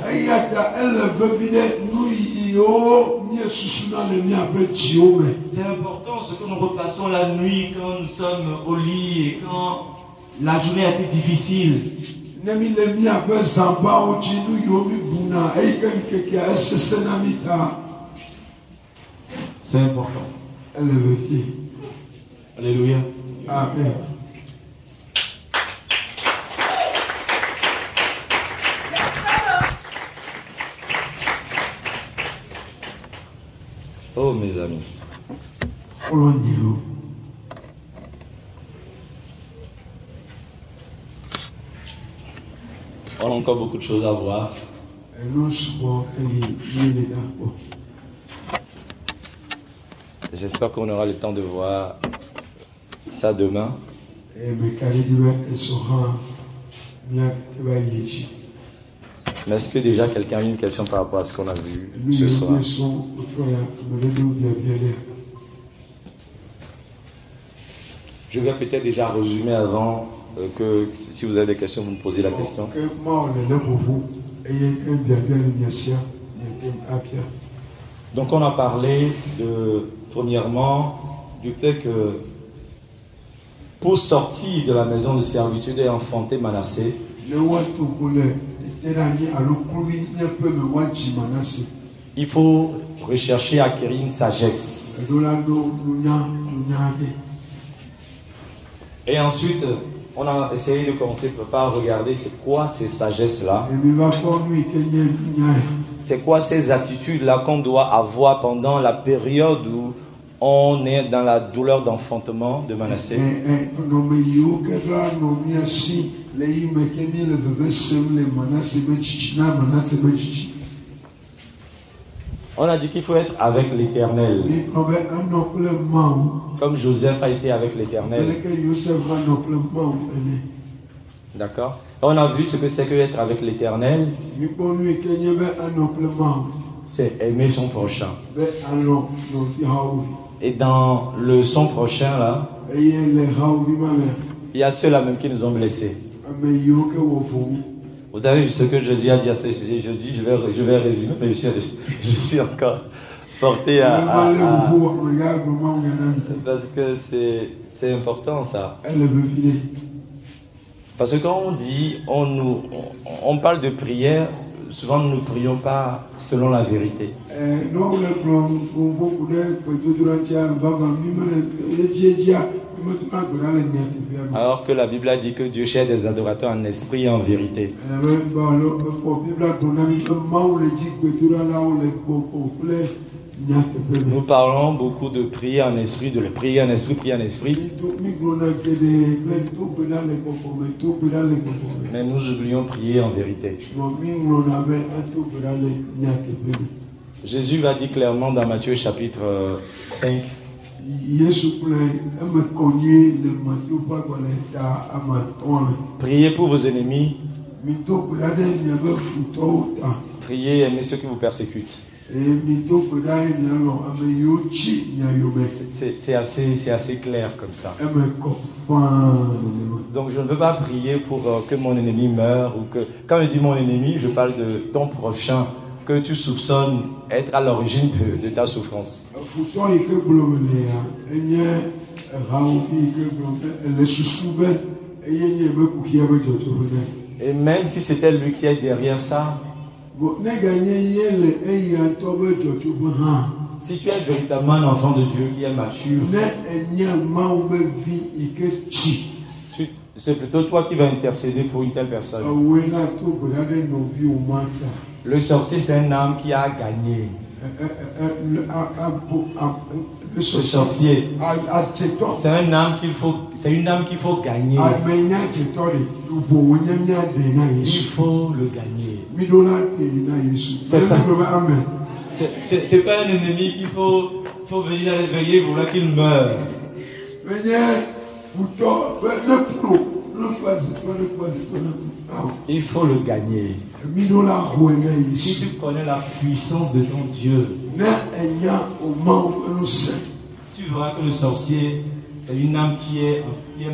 C'est important ce que nous repassons la nuit quand nous sommes au lit et quand la journée a été difficile. C'est important. Alléluia. Amen. Oh mes amis. On a encore beaucoup de choses à voir. J'espère qu'on aura le temps de voir ça demain. Mais est-ce que déjà quelqu'un a une question par rapport à ce qu'on a vu ce soir? Je vais peut-être déjà résumer avant que si vous avez des questions, vous me posez la question. Donc on a parlé premièrement du fait que pour sortir de la maison de servitude et enfanter Manassé, il faut rechercher à acquérir une sagesse. Et ensuite, on a essayé de commencer par regarder c'est quoi ces sagesses-là. C'est quoi ces attitudes-là qu'on doit avoir pendant la période où on est dans la douleur d'enfantement de Manassé. On a dit qu'il faut être avec l'Éternel. Comme Joseph a été avec l'Éternel. D'accord? On a vu ce que c'est que être avec l'Éternel. C'est aimer son prochain. Et dans le son prochain là, il y a ceux-là même qui nous ont blessés. Vous savez ce que Jésus a dit à ces sujets. Je vais résumer, mais je suis encore porté à parce que c'est important ça. Parce que quand on dit, on parle de prière, souvent nous ne prions pas selon la vérité. Alors que la Bible a dit que Dieu cherche des adorateurs en esprit et en vérité. Nous parlons beaucoup de prier en esprit, de le prier en esprit, prier en esprit. Mais nous oublions prier en vérité. Jésus va dire clairement dans Matthieu chapitre 5. Priez pour vos ennemis. Priez et aimez ceux qui vous persécutent. C'est assez clair comme ça. Donc je ne veux pas prier pour que mon ennemi meure ou que, quand je dis mon ennemi, je parle de ton prochain que tu soupçonnes être à l'origine de ta souffrance. Et même si c'était lui qui est derrière ça, si tu es véritablement un enfant de Dieu qui est mature, c'est plutôt toi qui vas intercéder pour une telle personne. Le sorcier, c'est un âme qui a gagné. Le sorcier. C'est une âme qu'il faut gagner. Il faut le gagner. C'est pas un ennemi qu'il faut venir réveiller, vouloir qu'il meure. Il faut le gagner. Si tu connais la puissance de ton Dieu, tu verras que le sorcier, c'est une âme qui est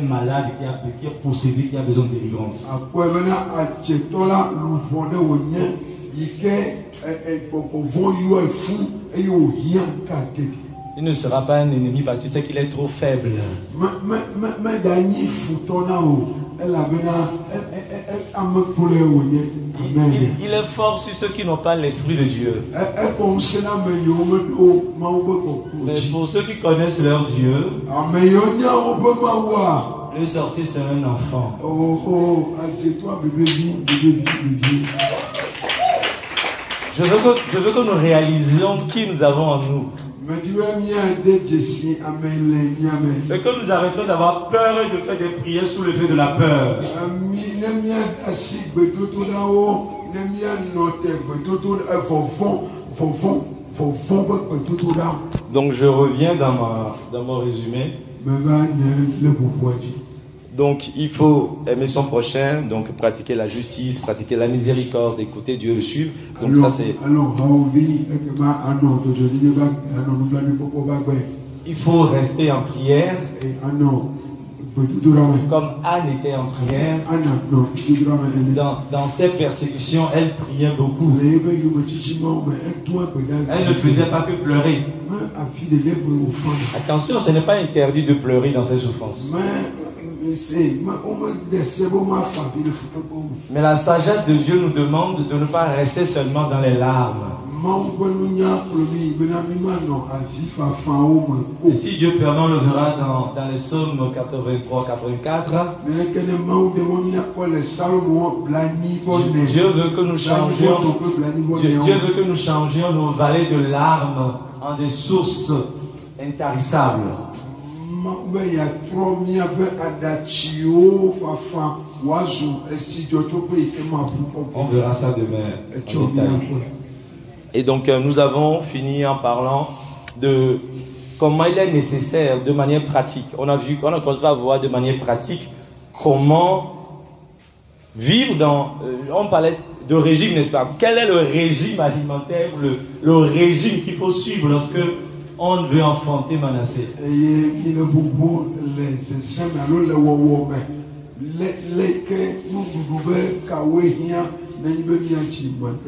malade, qui est possédée, qui a besoin de délivrance. Il ne sera pas un ennemi parce que tu sais qu'il est trop faible. Il est fort sur ceux qui n'ont pas l'esprit de Dieu. Mais pour ceux qui connaissent leur Dieu, le sorcier c'est un enfant. Je veux que nous réalisions qui nous avons en nous. Et que nous arrêtons d'avoir peur et de faire des prières sous le feu de la peur. Donc je reviens dans mon résumé. Donc il faut aimer son prochain, donc pratiquer la justice, pratiquer la miséricorde, écouter Dieu, le suivre. Donc ça c'est... Il faut rester en prière. Comme Anne était en prière, dans ses persécutions, elle priait beaucoup. Elle ne faisait pas que pleurer. Attention, ce n'est pas interdit de pleurer dans ses souffrances. Mais la sagesse de Dieu nous demande de ne pas rester seulement dans les larmes. Et si Dieu permet, on le verra dans les psaumes 83-84. Dieu veut que nous changions. Dieu veut que nous changions nos vallées de larmes en des sources intarissables. On verra ça demain. Et donc nous avons fini en parlant de comment il est nécessaire de manière pratique. On a commencé à voir de manière pratique comment vivre dans... on parlait de régime, n'est-ce pas? Quel est le régime alimentaire, le régime qu'il faut suivre lorsque on veut enfanter Manassé?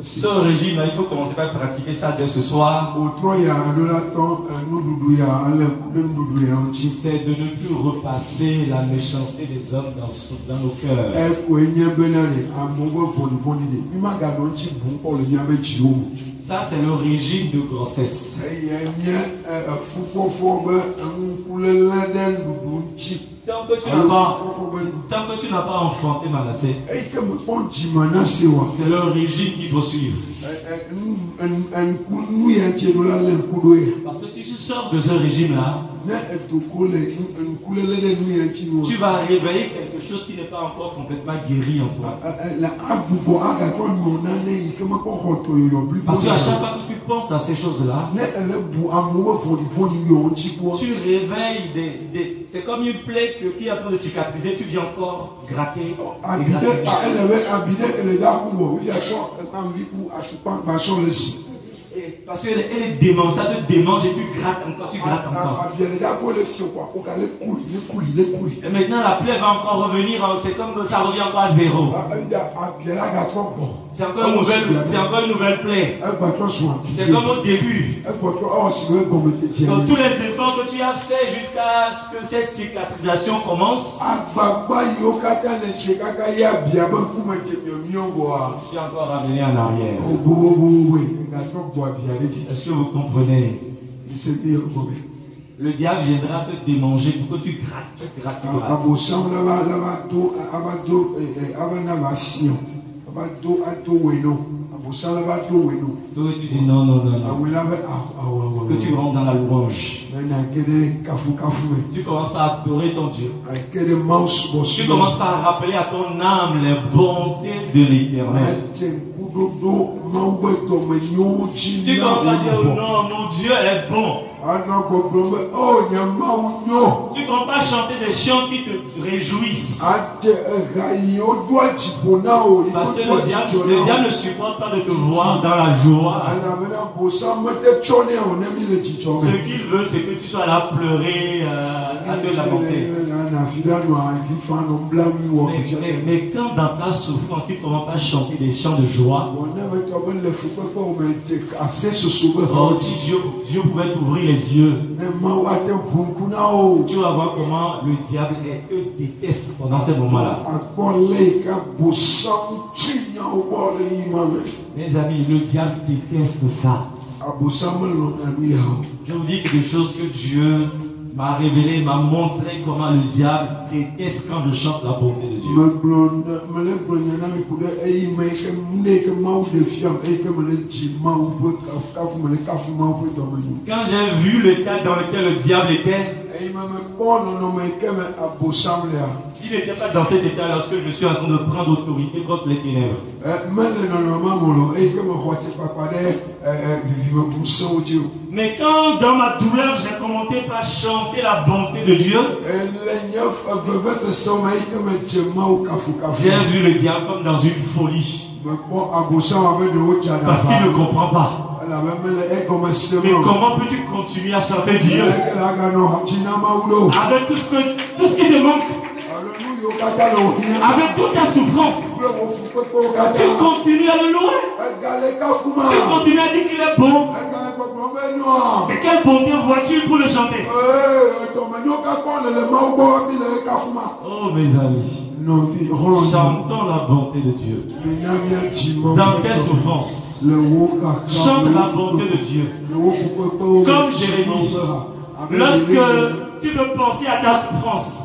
Ce régime, il faut commencer par pratiquer ça dès ce soir. C'est de ne plus repasser la méchanceté des hommes dans nos cœurs. Ça, c'est le régime de grossesse. Tant que tu n'as pas enfanté Manassé, c'est le régime qu'il faut suivre. Parce que tu sors de ce régime-là, tu vas réveiller quelque chose qui n'est pas encore complètement guéri en toi. Parce qu'à chaque fois que tu penses à ces choses-là, tu réveilles c'est comme une plaie qui a peu de cicatriser, tu viens encore gratter. Parce qu'elle est démange, ça te démange et tu grattes encore, tu grattes encore. Et maintenant la plaie va encore revenir, c'est comme ça revient encore à zéro. C'est encore une nouvelle plaie. C'est comme au début. Donc tous les efforts que tu as fait jusqu'à ce que cette cicatrisation commence, tu es encore ramené en arrière. Est-ce que vous comprenez? Le diable viendra te démanger pour que tu grattes, tu grattes. Donc tu dis non, non, non, non. Que tu rentres dans la louange. Tu commences par adorer ton Dieu. Tu commences par rappeler à ton âme les bontés de l'Éternel. Tu commences par dire non, mon Dieu est bon. Tu ne commences pas à chanter des chants qui te réjouissent. Parce que le diable ne supporte pas de te voir dans la joie. Ce qu'il veut, c'est que tu sois là à pleurer, à te lamenter. Mais quand dans ta souffrance, tu ne commences pas à chanter des chants de joie, si Dieu pouvait t'ouvrir les yeux, tu vas voir comment le diable te déteste pendant ces moments-là. Mes amis, le diable déteste ça. Je vous dis quelque chose que Dieu m'a révélé, m'a montré comment le diable déteste quand je chante la bonté de Dieu. Quand j'ai vu l'état dans lequel le diable était, il n'était pas dans cet état lorsque je suis en train de prendre autorité contre les ténèbres. Mais quand dans ma douleur j'ai commencé par chanter la bonté de Dieu, j'ai vu le diable comme dans une folie. Parce qu'il ne comprend pas. Mais comment peux-tu continuer à chanter Dieu avec tout ce qui te manque, avec toute ta souffrance? Tu continues à le louer. Tu continues à dire qu'il est bon. Mais quelle bonté vois-tu pour le chanter? Oh mes amis, chantons la bonté de Dieu. Dans quelle souffrance? Chante la bonté de Dieu. Comme Jérémie. Lorsque tu veux penser à ta souffrance,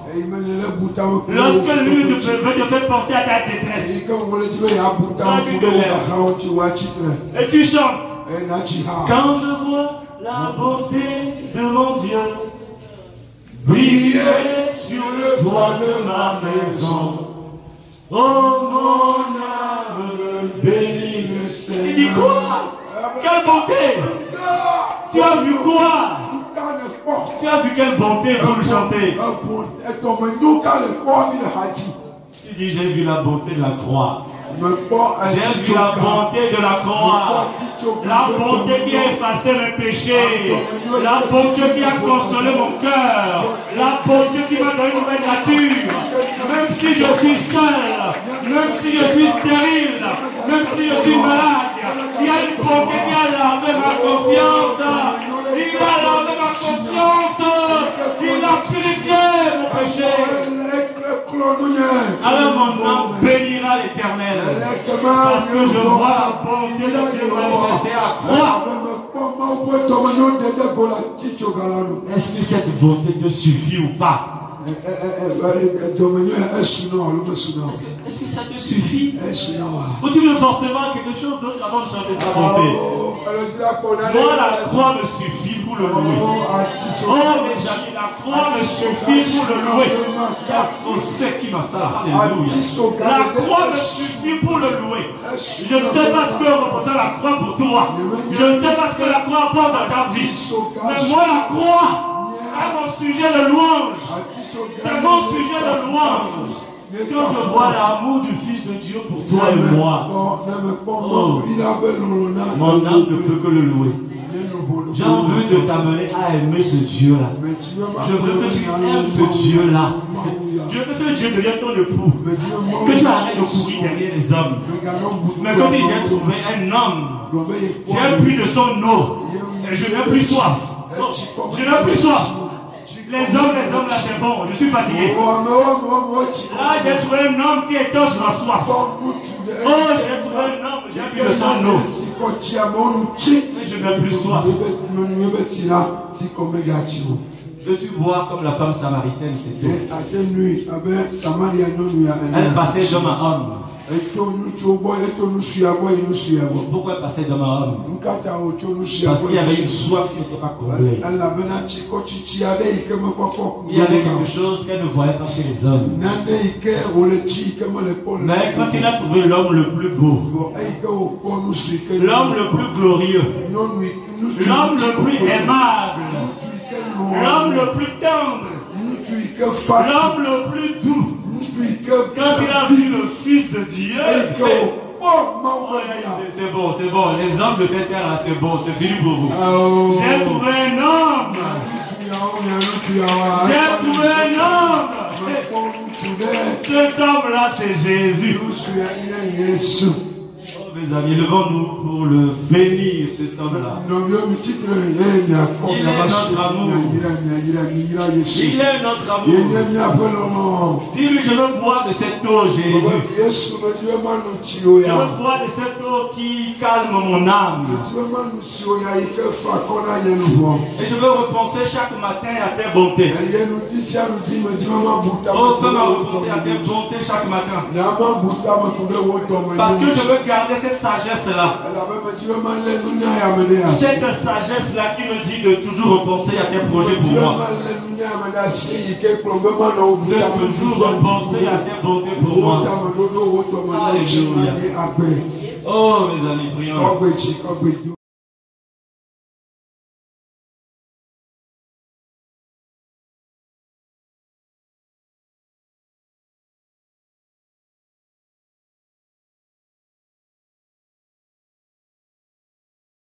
lorsque lui veut te faire penser à ta détresse, toi tu te lèves et tu chantes. Quand je vois la bonté de mon Dieu briller sur le toit de ma maison, oh mon âme bénit le Seigneur. Il dit quoi? Quelle bonté? Tu as vu quoi? Tu as vu quelle bonté pour le chanter? Tu dis j'ai vu la bonté de la croix. J'ai vu la bonté de la croix. La bonté qui a effacé mes péchés. La bonté qui a consolé mon cœur. La bonté qui m'a donné une nouvelle nature. Même si je suis seul, même si je suis stérile, même si je suis malade, il y a une bonté qui a lavé ma conscience. Il a lavé ma conscience. Il a purifié mon péché. Alors mon âme bénira l'Éternel. Parce que je vois la bonté de Dieu manifestée à la croix. Est-ce que cette bonté te suffit ou pas? Est-ce que ça te suffit? Ou tu veux forcément quelque chose d'autre avant de chanter sa bonté? Moi, la croix me suffit pour le louer. Oh mes amis, la croix me suffit pour le louer. Qui m'a ça. Alléluia. La croix me suffit pour le louer. Je ne sais pas ce que représente la croix pour toi. Je ne sais pas ce que la croix apporte dans ta vie. Mais moi, la croix est mon sujet de louange. C'est mon sujet de louange. Quand je vois l'amour du Fils de Dieu pour toi et moi, oh, mon âme ne peut que le louer. J'ai envie de t'amener à aimer ce Dieu-là. Je veux que tu aimes ce Dieu-là. Je veux que ce Dieu devienne ton époux. Que tu arrêtes de courir derrière les hommes. Mais quand j'ai trouvé un homme, j'ai bu de son eau. Et je n'ai plus soif. Je n'ai plus soif. Les hommes là c'est bon, je suis fatigué. Là j'ai trouvé un homme qui étanche ma soif. Oh j'ai trouvé un homme, j'ai bu de son eau. Mais je n'ai plus soif. Veux-tu boire comme la femme samaritaine c'était? Elle passait d'homme à homme. Pourquoi passer devant homme? Parce qu'il y avait une soif qui n'était pas comblée. Il y avait quelque chose qu'elle ne voyait pas chez les hommes. Mais quand il a trouvé l'homme le plus beau, l'homme le plus glorieux, l'homme le plus aimable, l'homme le plus tendre, l'homme le plus doux, quand il a vu le Fils de Dieu, c'est bon, c'est bon. Les hommes de cette terre-là, c'est bon, c'est fini pour vous. J'ai trouvé un homme. J'ai trouvé un homme. Cet homme-là, c'est Jésus. Oh, mes amis, levons-nous pour le bénir, cet homme-là. Il est notre amour. Il est notre amour. Dis-lui, je veux boire de cette eau, Jésus. Je veux boire de cette eau qui calme mon âme. Et je veux repenser chaque matin à tes bontés. Oh, fais-moi repenser à tes bontés chaque matin. Parce que je veux garder cette sagesse-là. Cette sagesse-là qui me dit de toujours repenser à tes projets pour moi. De toujours repenser à tes bontés pour moi. Alléluia. Oh, mes amis, prions.